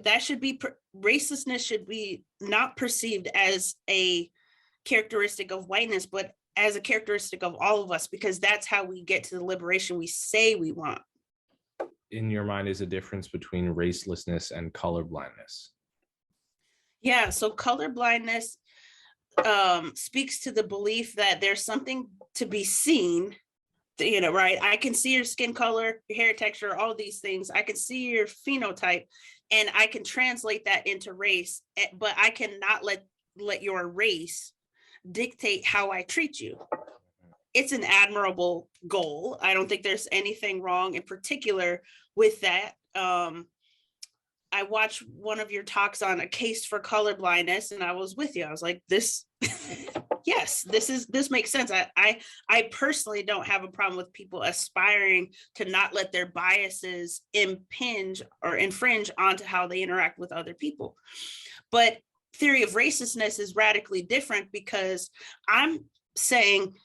That should be, racelessness should be not perceived as a characteristic of whiteness, but as a characteristic of all of us, because that's how we get to the liberation we say we want. In your mind, is a difference between racelessness and colorblindness? Yeah, so colorblindness speaks to the belief that there's something to be seen, you know, right? I can see your skin color, your hair texture, all these things. I can see your phenotype, and I can translate that into race, but I cannot let your race dictate how I treat you. It's an admirable goal. I don't think there's anything wrong in particular with that. I watched one of your talks on a case for colorblindness, and I was with you. I was like, this, yes, this makes sense. I personally don't have a problem with people aspiring to not let their biases impinge or infringe onto how they interact with other people. But theory of racelessness is radically different, because I'm saying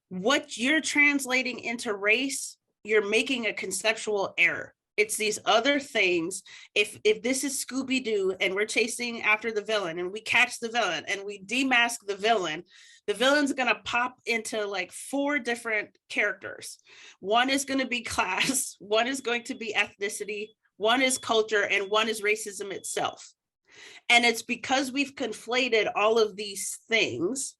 what you're translating into race, you're making a conceptual error. It's these other things. If this is Scooby-Doo and we're chasing after the villain and we catch the villain and we demask the villain's going to pop into like 4 different characters. One is going to be class, one is going to be ethnicity, one is culture, and one is racism itself. And it's because we've conflated all of these things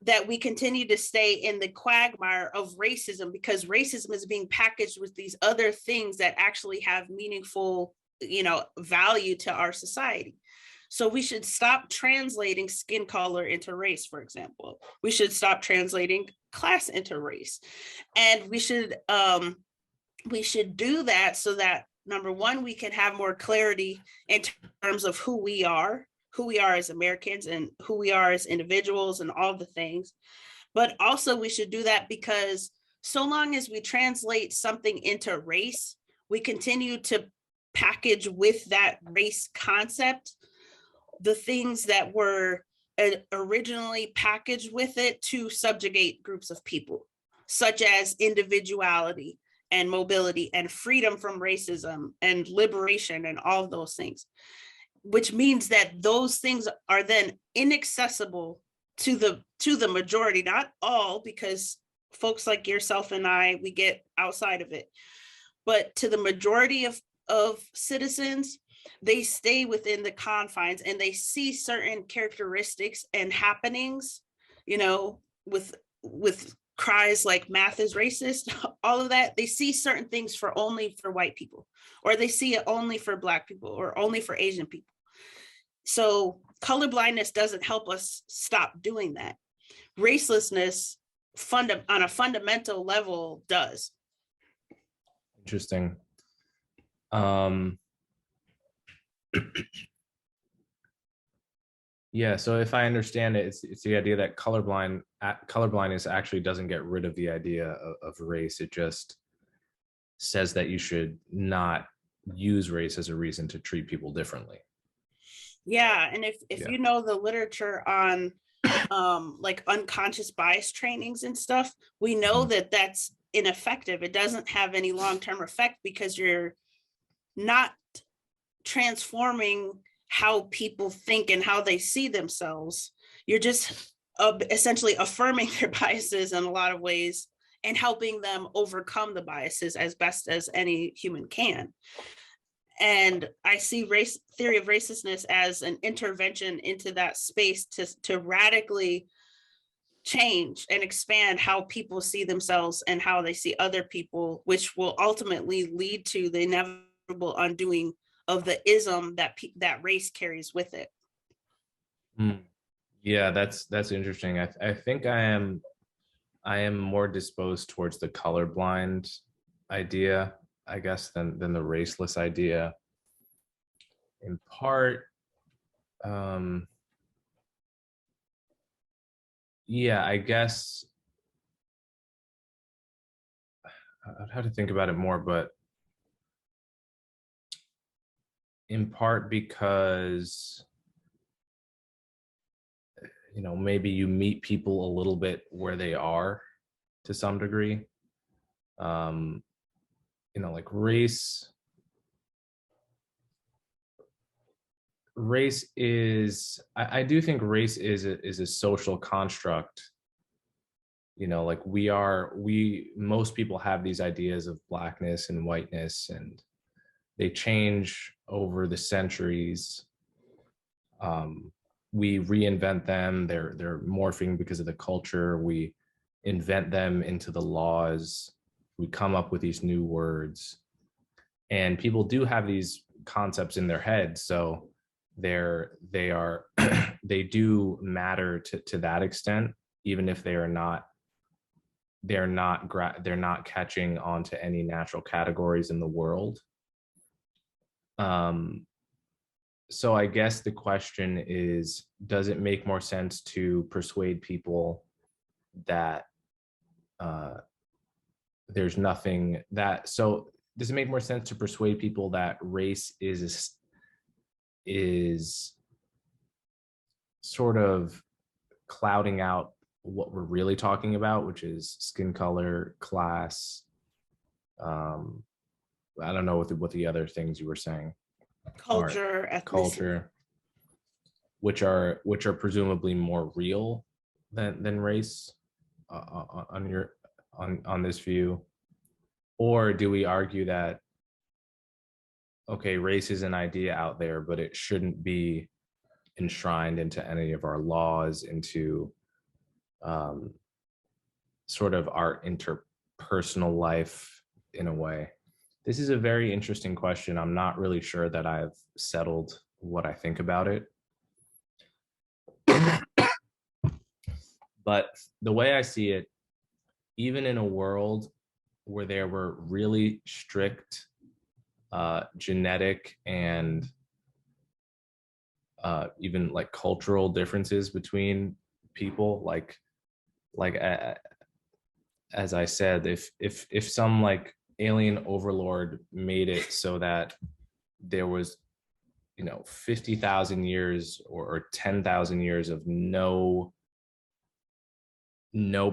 that we continue to stay in the quagmire of racism, because racism is being packaged with these other things that actually have meaningful, you know, value to our society. So we should stop translating skin color into race, for example. We should stop translating class into race. And we should do that so that, number one, we can have more clarity in terms of who we are as Americans and who we are as individuals and all the things. But also we should do that because so long as we translate something into race, we continue to package with that race concept the things that were originally packaged with it to subjugate groups of people, such as individuality and mobility and freedom from racism and liberation and all of those things, which means that those things are then inaccessible to the majority, not all, because folks like yourself and I, we get outside of it, but to the majority of citizens, they stay within the confines and they see certain characteristics and happenings, you know, with cries like math is racist, all of that. They see certain things only for white people, or they see it only for Black people, or only for Asian people. So colorblindness doesn't help us stop doing that. Racelessness on a fundamental level does. Interesting. Yeah, so if I understand it, it's the idea that colorblindness actually doesn't get rid of the idea of race. It just says that you should not use race as a reason to treat people differently. Yeah, and if you know the literature on like unconscious bias trainings and stuff, we know that that's ineffective. It doesn't have any long-term effect because you're not transforming how people think and how they see themselves. You're just essentially affirming their biases in a lot of ways and helping them overcome the biases as best as any human can. And I see theory of racistness as an intervention into that space to radically change and expand how people see themselves and how they see other people, which will ultimately lead to the inevitable undoing of the ism that race carries with it. Yeah, that's interesting. I think I am more disposed towards the colorblind idea, I guess, than the raceless idea. In part, um, yeah, I guess I'd have to think about it more, but in part because maybe you meet people a little bit where they are to some degree. Um, like race is I do think race is a social construct. Like most people have these ideas of blackness and whiteness, and they change over the centuries. We reinvent them. They're morphing because of the culture. We invent them into the laws. We come up with these new words, and people do have these concepts in their head. So they are they do matter to that extent, even if they're not catching on to any natural categories in the world. So I guess the question is, does it make more sense to persuade people that there's nothing that, so does it make more sense to persuade people that race is sort of clouding out what we're really talking about, which is skin color, class, I don't know what the other things you were saying, Culture, ethnicity. Culture, which are presumably more real than race, on this view? Or do we argue that, okay, race is an idea out there, but it shouldn't be enshrined into any of our laws, into sort of our interpersonal life in a way? This is a very interesting question. I'm not really sure that I've settled what I think about it. But the way I see it, even in a world where there were really strict genetic and even like cultural differences between people, like as I said, if some like alien overlord made it so that there was 50,000 years or 10,000 years of no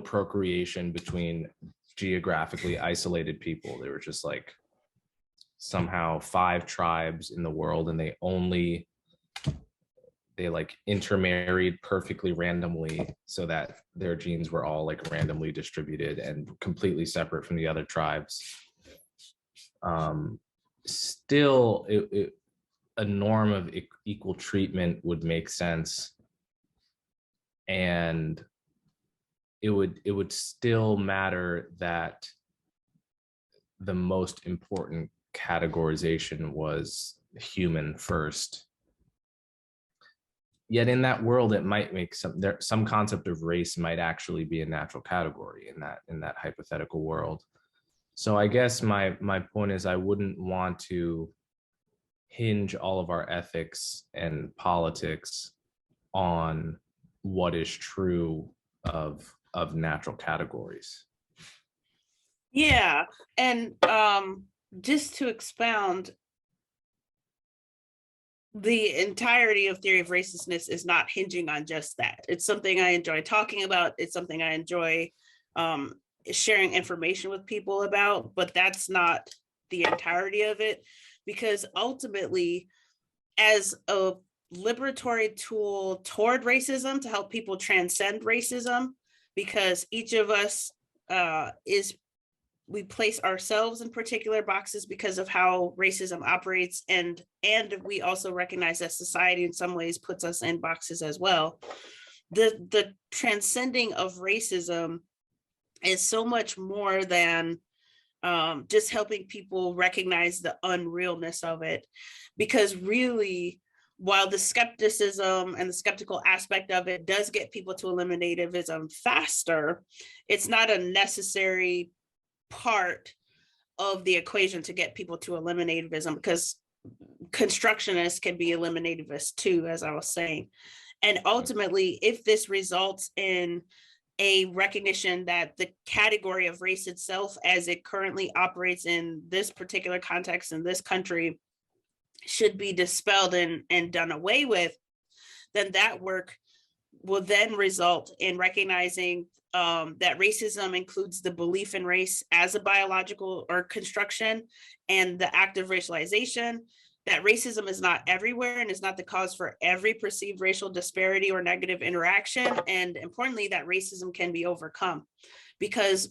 procreation between geographically isolated people, they were just like somehow 5 tribes in the world, and they like intermarried perfectly randomly so that their genes were all like randomly distributed and completely separate from the other tribes. Still, a norm of equal treatment would make sense, and it would still matter that the most important categorization was human first. Yet in that world, it might make some concept of race might actually be a natural category in that hypothetical world. So I guess my point is, I wouldn't want to hinge all of our ethics and politics on what is true of natural categories. Yeah, and just to expound, the entirety of theory of racistness is not hinging on just that. It's something I enjoy talking about. It's something I enjoy sharing information with people about, but that's not the entirety of it, because ultimately, as a liberatory tool toward racism, to help people transcend racism, because each of us is we place ourselves in particular boxes because of how racism operates, and we also recognize that society in some ways puts us in boxes as well. The transcending of racism is so much more than just helping people recognize the unrealness of it, because really, while the skepticism and the skeptical aspect of it does get people to eliminativism faster, it's not a necessary part of the equation to get people to eliminativism, because constructionists can be eliminativist too, as I was saying. And ultimately, if this results in a recognition that the category of race itself, as it currently operates in this particular context in this country, should be dispelled and done away with, then that work will then result in recognizing that racism includes the belief in race as a biological or construction, and the act of racialization, that racism is not everywhere and is not the cause for every perceived racial disparity or negative interaction. And importantly, that racism can be overcome, because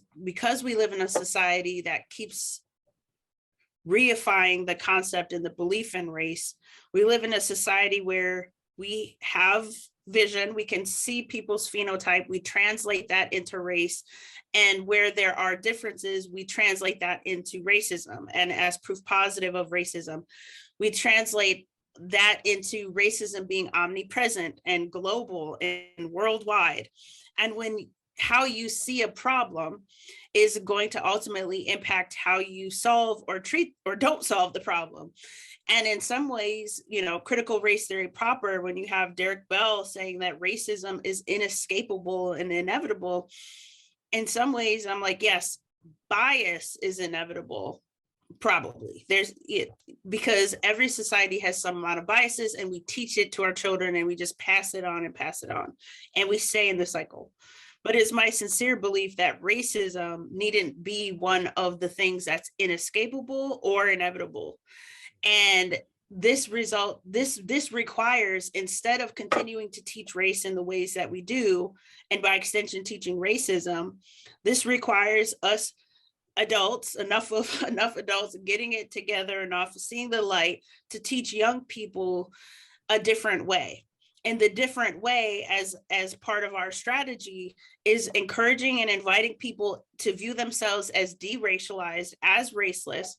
we live in a society that keeps reifying the concept and the belief in race. We live in a society where we have vision, we can see people's phenotype, we translate that into race, and where there are differences, we translate that into racism. And as proof positive of racism, we translate that into racism being omnipresent and global and worldwide. And when how you see a problem is going to ultimately impact how you solve or treat or don't solve the problem. And in some ways, critical race theory proper, when you have Derek Bell saying that racism is inescapable and inevitable, in some ways, I'm like, yes, bias is inevitable. Probably because every society has some amount of biases, and we teach it to our children, and we just pass it on, and we stay in the cycle. But it's my sincere belief that racism needn't be one of the things that's inescapable or inevitable. And this requires, instead of continuing to teach race in the ways that we do, and by extension teaching racism, this requires us adults, enough adults getting it together enough, seeing the light, to teach young people a different way. And the different way, as part of our strategy, is encouraging and inviting people to view themselves as deracialized, as raceless,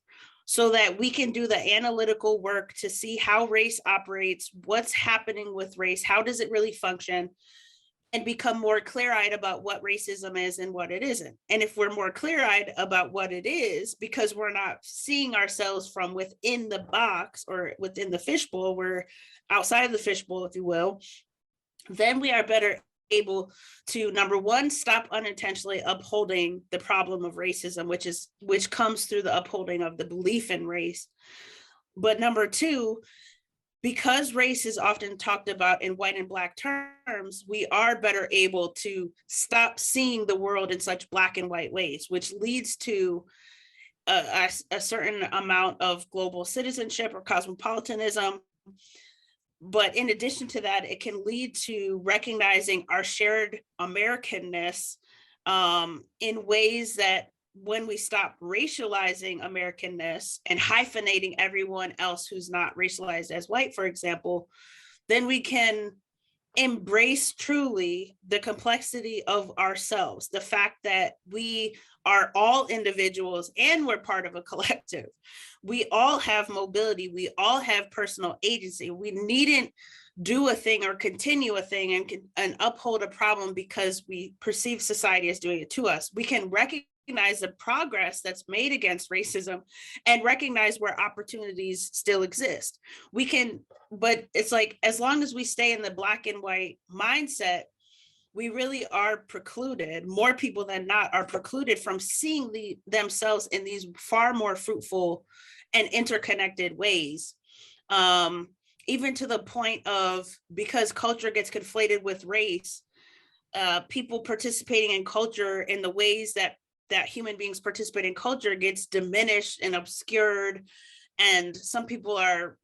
so that we can do the analytical work to see how race operates, what's happening with race, how does it really function, and become more clear-eyed about what racism is and what it isn't. And if we're more clear-eyed about what it is, because we're not seeing ourselves from within the box or within the fishbowl, we're outside of the fishbowl, if you will, then we are better able to, number one, stop unintentionally upholding the problem of racism, which comes through the upholding of the belief in race. But number two, because race is often talked about in white and black terms, we are better able to stop seeing the world in such black and white ways, which leads to a certain amount of global citizenship or cosmopolitanism. But in addition to that, it can lead to recognizing our shared Americanness in ways that, when we stop racializing Americanness and hyphenating everyone else who's not racialized as white, for example, then we can embrace truly the complexity of ourselves, the fact that we are all individuals and we're part of a collective. We all have mobility, we all have personal agency. We needn't do a thing or continue a thing and uphold a problem because we perceive society as doing it to us. We can recognize the progress that's made against racism and recognize where opportunities still exist. We can, but it's like, as long as we stay in the black and white mindset, we really are precluded, more people than not are precluded from seeing themselves in these far more fruitful and interconnected ways. Even to the point of, because culture gets conflated with race, people participating in culture in the ways that human beings participate in culture gets diminished and obscured. And some people are,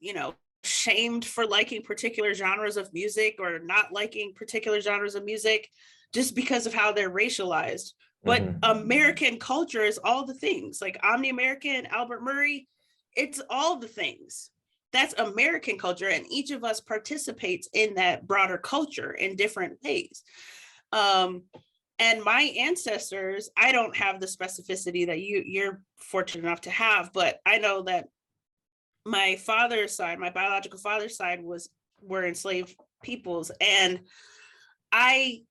shamed for liking particular genres of music or not liking particular genres of music just because of how they're racialized. But Mhm. American culture is all the things, like Omni-American, Albert Murray, it's all the things. That's American culture, and each of us participates in that broader culture in different ways. Um, and my ancestors, I don't have the specificity that you're fortunate enough to have, but I know that my father's side, my biological father's side, were enslaved peoples, and I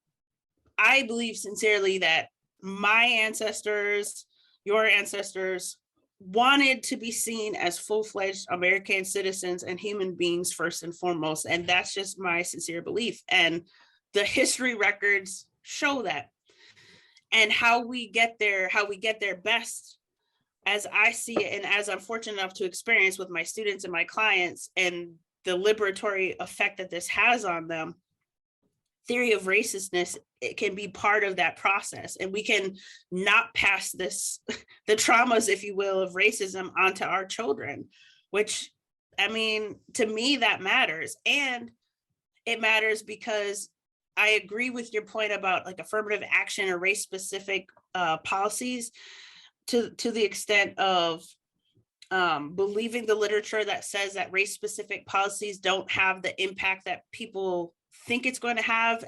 I believe sincerely that my ancestors, your ancestors, wanted to be seen as full-fledged American citizens and human beings first and foremost. And that's just my sincere belief. And the history records show that. And how we get there best, as I see it, and as I'm fortunate enough to experience with my students and my clients, and the liberatory effect that this has on them, theory of racistness, it can be part of that process, and we can not pass this the traumas, if you will, of racism onto our children, which, I mean, to me that matters. And it matters because I agree with your point about like affirmative action or race specific policies, to the extent of believing the literature that says that race specific policies don't have the impact that people think it's going to have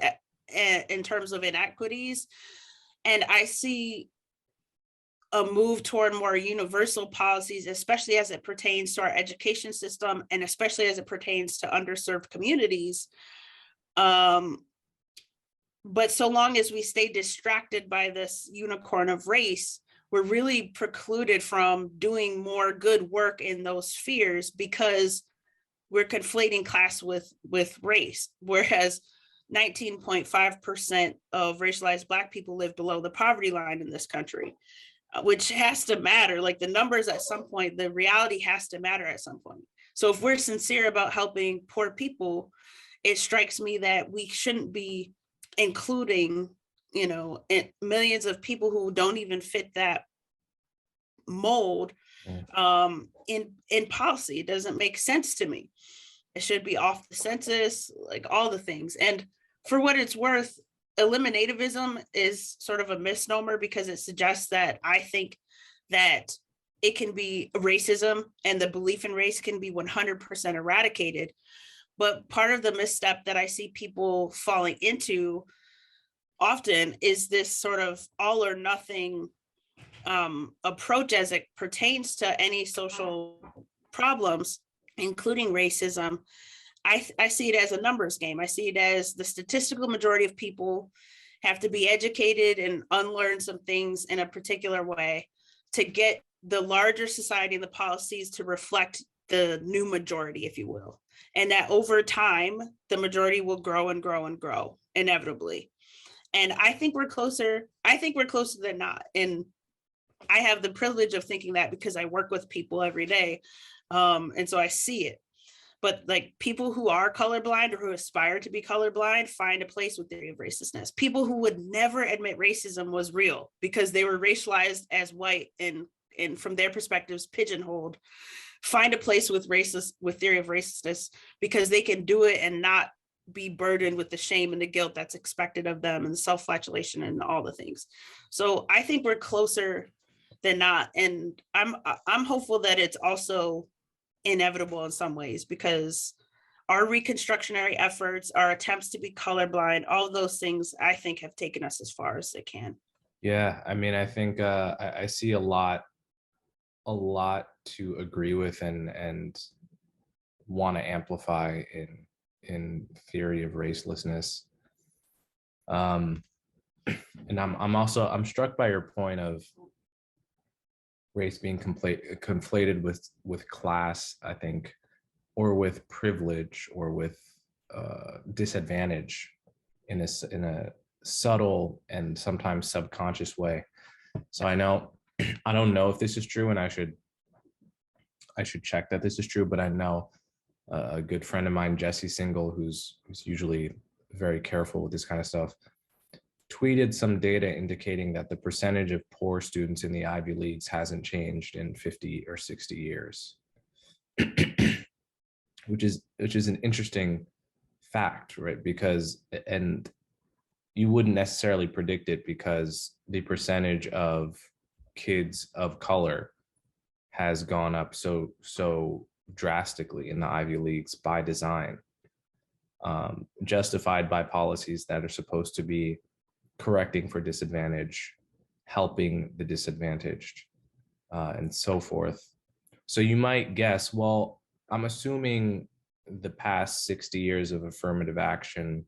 in terms of inequities. And I see a move toward more universal policies, especially as it pertains to our education system and especially as it pertains to underserved communities. But so long as we stay distracted by this unicorn of race, we're really precluded from doing more good work in those spheres because we're conflating class with race. Whereas 19.5% of racialized Black people live below the poverty line in this country, which has to matter. Like the numbers at some point, the reality has to matter at some point. So if we're sincere about helping poor people, it strikes me that we shouldn't be including, millions of people who don't even fit that mold in policy. It doesn't make sense to me. It should be off the census, like all the things. And for what it's worth, eliminativism is sort of a misnomer because it suggests that I think that it can be racism and the belief in race can be 100% eradicated. But part of the misstep that I see people falling into often is this sort of all or nothing approach as it pertains to any social problems, including racism. I see it as a numbers game. I see it as the statistical majority of people have to be educated and unlearn some things in a particular way to get the larger society and the policies to reflect the new majority, if you will. And that over time, the majority will grow and grow and grow inevitably. And I think we're closer. I think we're closer than not. And I have the privilege of thinking that because I work with people every day. And so I see it. But like people who are colorblind or who aspire to be colorblind find a place with theory of racistness. People who would never admit racism was real because they were racialized as white and from their perspectives pigeonholed, find a place with theory of racistness because they can do it and not be burdened with the shame and the guilt that's expected of them and the self-flagellation and all the things. So I think we're closer than not. And I'm hopeful that it's also inevitable in some ways because our reconstructionary efforts, our attempts to be colorblind, all of those things I think have taken us as far as they can. Yeah, I mean, I think I see a lot to agree with and want to amplify in theory of racelessness. And I'm struck by your point of race being conflated with class, I think, or with privilege or with disadvantage in a subtle and sometimes subconscious way. So I don't know if this is true, and I should check that this is true, but I know a good friend of mine, Jesse Single, who's usually very careful with this kind of stuff, tweeted some data indicating that the percentage of poor students in the Ivy Leagues hasn't changed in 50 or 60 years, which is an interesting fact, right? Because, and you wouldn't necessarily predict it because the percentage of kids of color has gone up so drastically in the Ivy Leagues by design, justified by policies that are supposed to be correcting for disadvantage, helping the disadvantaged, and so forth. So you might guess, well, I'm assuming the past 60 years of affirmative action,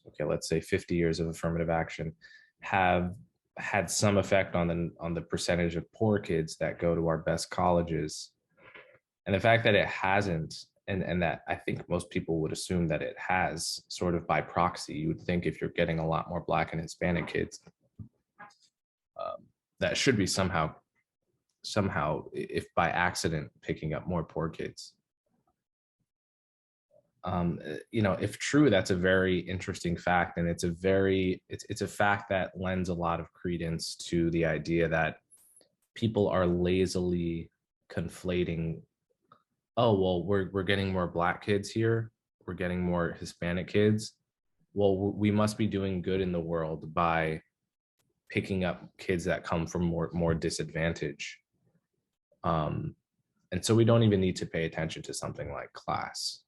okay, let's say 50 years of affirmative action, have had some effect on the percentage of poor kids that go to our best colleges. And the fact that it hasn't, and that I think most people would assume that it has, sort of by proxy. You would think if you're getting a lot more Black and Hispanic kids, that should be somehow, if by accident, picking up more poor kids. If true, that's a very interesting fact, and it's a fact that lends a lot of credence to the idea that people are lazily conflating, oh well, we're getting more Black kids here, we're getting more Hispanic kids, well, we must be doing good in the world by picking up kids that come from more disadvantage. And so we don't even need to pay attention to something like class,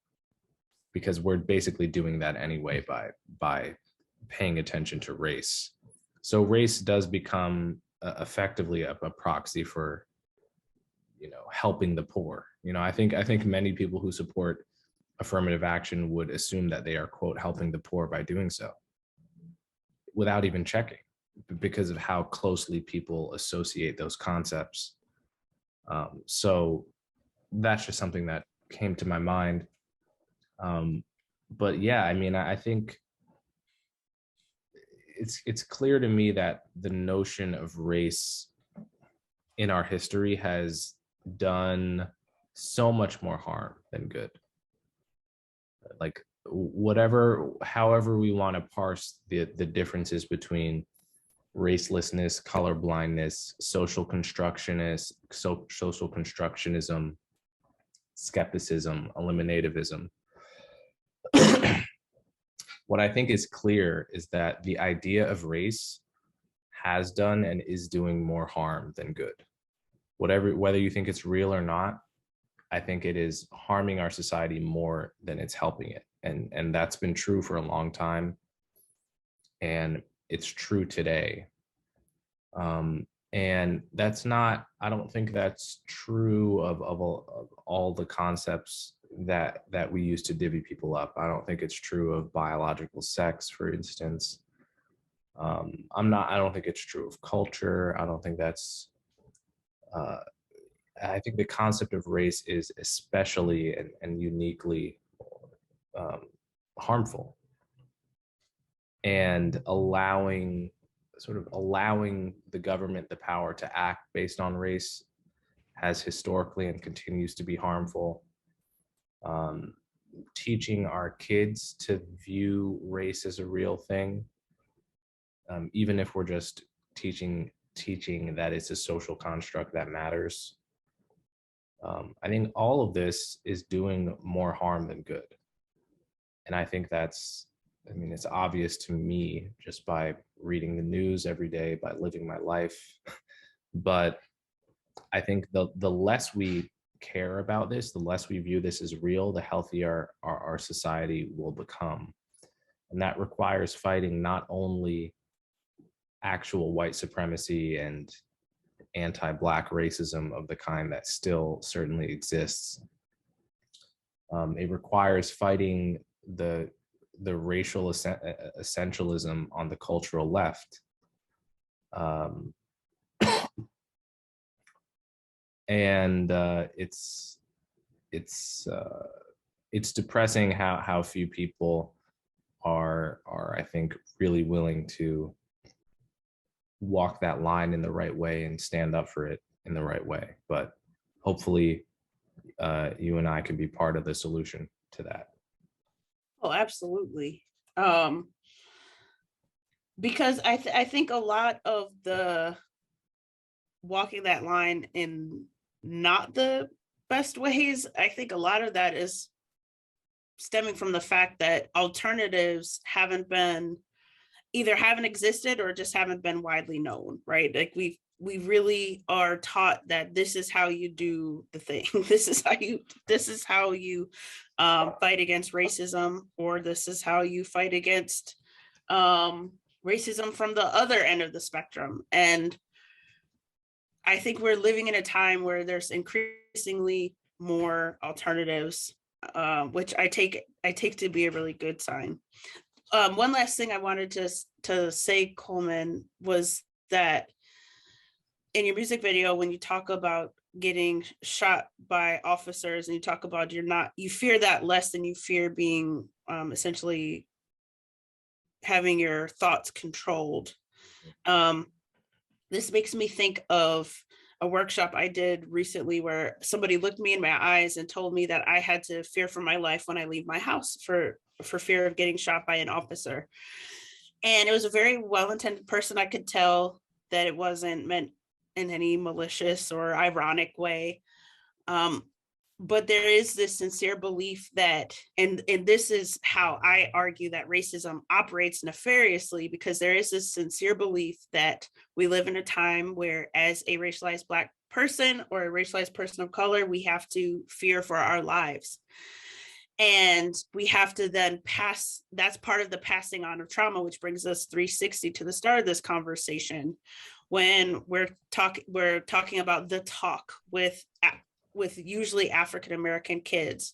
because we're basically doing that anyway by paying attention to race. So race does become effectively a proxy for, helping the poor. I think many people who support affirmative action would assume that they are, quote, helping the poor by doing so, without even checking, because of how closely people associate those concepts. So that's just something that came to my mind. But yeah, I mean, I think it's clear to me that the notion of race in our history has done so much more harm than good. Like, however we want to parse the differences between racelessness, colorblindness, social constructionism, skepticism, eliminativism. What I think is clear is that the idea of race has done and is doing more harm than good. Whether you think it's real or not, I think it is harming our society more than it's helping it. And that's been true for a long time. And it's true today. And that's not, I don't think that's true of all the concepts that we use to divvy people up. I don't think it's true of biological sex, for instance. I don't think it's true of culture. I don't think that's, I think the concept of race is especially and uniquely harmful. And allowing the government the power to act based on race has historically and continues to be harmful. Teaching our kids to view race as a real thing, even if we're just teaching that it's a social construct that matters. I think all of this is doing more harm than good. And I think it's obvious to me just by reading the news every day, by living my life. But I think the less we care about this, the less we view this as real, the healthier our society will become. And that requires fighting not only actual white supremacy and anti-Black racism of the kind that still certainly exists. It requires fighting the racial essentialism on the cultural left. And it's depressing how few people are I think really willing to walk that line in the right way and stand up for it in the right way. But hopefully you and I can be part of the solution to that. Oh, absolutely. Because I think a lot of the walking that line in not the best ways, I think a lot of that is stemming from the fact that alternatives haven't been either haven't existed or just haven't been widely known, right? Like we really are taught that this is how you do the thing. This is how you fight against racism, or this is how you fight against racism from the other end of the spectrum. And I think we're living in a time where there's increasingly more alternatives, which I take to be a really good sign. One last thing I wanted to say, Coleman, was that in your music video, when you talk about getting shot by officers and you talk about you fear that less than you fear being essentially having your thoughts controlled. This makes me think of a workshop I did recently where somebody looked me in my eyes and told me that I had to fear for my life when I leave my house for fear of getting shot by an officer. And it was a very well-intended person. I could tell that it wasn't meant in any malicious or ironic way. But there is this sincere belief that, and this is how I argue that racism operates nefariously, because there is this sincere belief that we live in a time where, as a racialized Black person or a racialized person of color, we have to fear for our lives. And we have to then that's part of the passing on of trauma, which brings us 360 to the start of this conversation, when we're talking about the talk with usually African-American kids.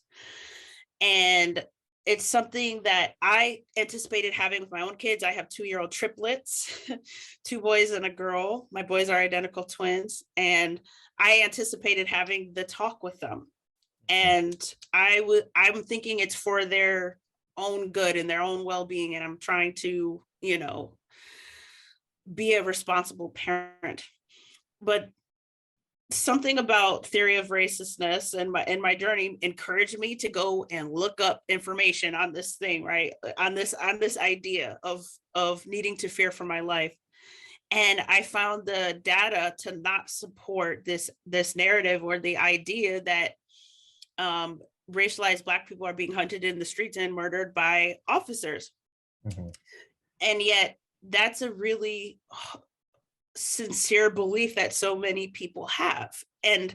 And it's something that I anticipated having with my own kids. I have 2-year-old triplets, 2 boys and a girl. My boys are identical twins. And I anticipated having the talk with them. And I'm thinking it's for their own good and their own well-being. And I'm trying to, be a responsible parent. But something about theory of racistness and my journey encouraged me to go and look up information on this thing, right? On this idea of needing to fear for my life. And I found the data to not support this narrative, or the idea that racialized Black people are being hunted in the streets and murdered by officers. Mm-hmm. And yet that's a really sincere belief that so many people have. And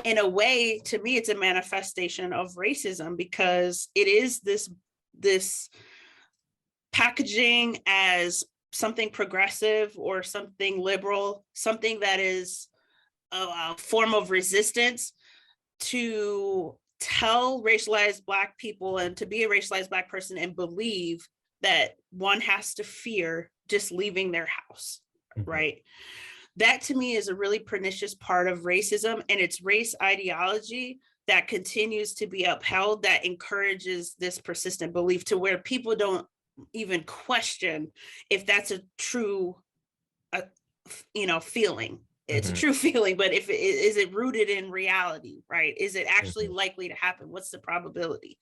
in a way, to me, it's a manifestation of racism, because it is this packaging as something progressive or something liberal, something that is a form of resistance to tell racialized Black people and to be a racialized Black person and believe that one has to fear just leaving their house, mm-hmm. right? That to me is a really pernicious part of racism, and it's race ideology that continues to be upheld, that encourages this persistent belief to where people don't even question if that's a true, feeling. It's mm-hmm. a true feeling, but is it rooted in reality, right? Is it actually mm-hmm. likely to happen? What's the probability?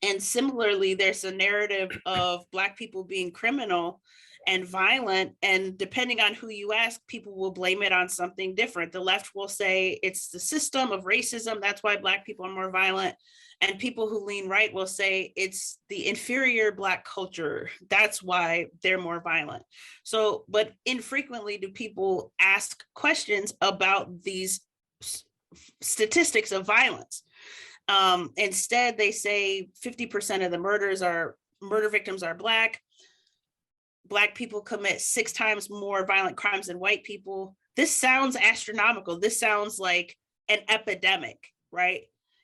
And similarly, there's a narrative of Black people being criminal and violent, and depending on who you ask, people will blame it on something different. The left will say it's the system of racism, that's why Black people are more violent. And people who lean right will say it's the inferior Black culture, that's why they're more violent. So, but infrequently do people ask questions about these statistics of violence. Instead, they say 50% of the murder victims are Black. Black people commit 6 times more violent crimes than white people. This sounds astronomical. This sounds like an epidemic, right?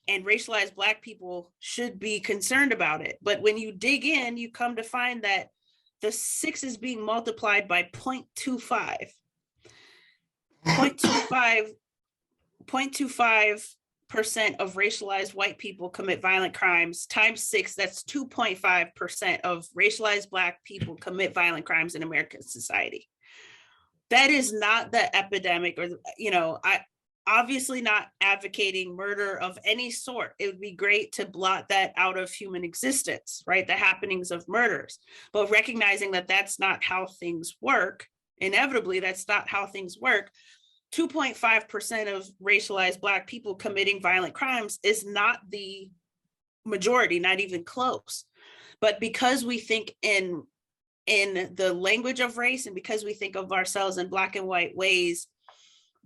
And racialized Black people should be concerned about it. But when you dig in, you come to find that the 6 is being multiplied by 0.25. 0.25% of racialized white people commit violent crimes times 6, that's 2.5% of racialized Black people commit violent crimes in American society. That is not the epidemic, or, I obviously not advocating murder of any sort. It would be great to blot that out of human existence, right? The happenings of murders, but recognizing that that's not how things work. Inevitably, that's not how things work. 2.5% of racialized Black people committing violent crimes is not the majority, not even close. But because we think in in the language of race, and because we think of ourselves in black and white ways,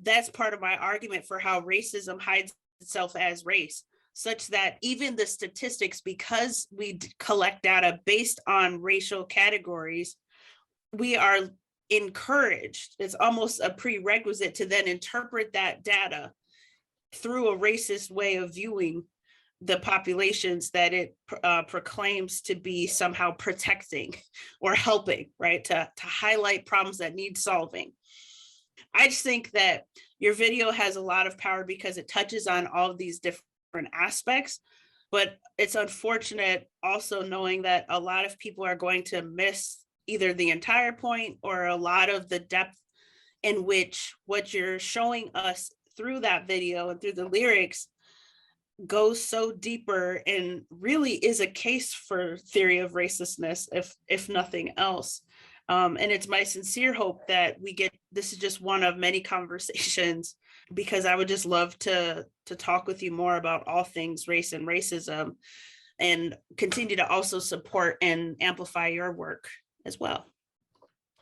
that's part of my argument for how racism hides itself as race, such that even the statistics, because we collect data based on racial categories, we are encouraged, it's almost a prerequisite to then interpret that data through a racist way of viewing the populations that it proclaims to be somehow protecting or helping, right? To highlight problems that need solving. I just think that your video has a lot of power because it touches on all of these different aspects, but it's unfortunate also knowing that a lot of people are going to miss either the entire point or a lot of the depth in which what you're showing us through that video and through the lyrics goes so deeper and really is a case for theory of racelessness, if nothing else. And it's my sincere hope that we get, this is just one of many conversations, because I would just love to talk with you more about all things race and racism, and continue to also support and amplify your work as well.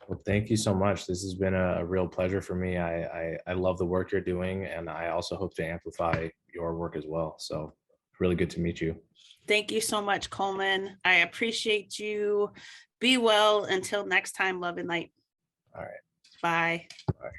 Well, thank you so much. This has been a real pleasure for me. I love the work you're doing, and I also hope to amplify your work as well. So really good to meet you. Thank you so much, Coleman. I appreciate you. Be well. Until next time, love and light. All right. Bye. Bye.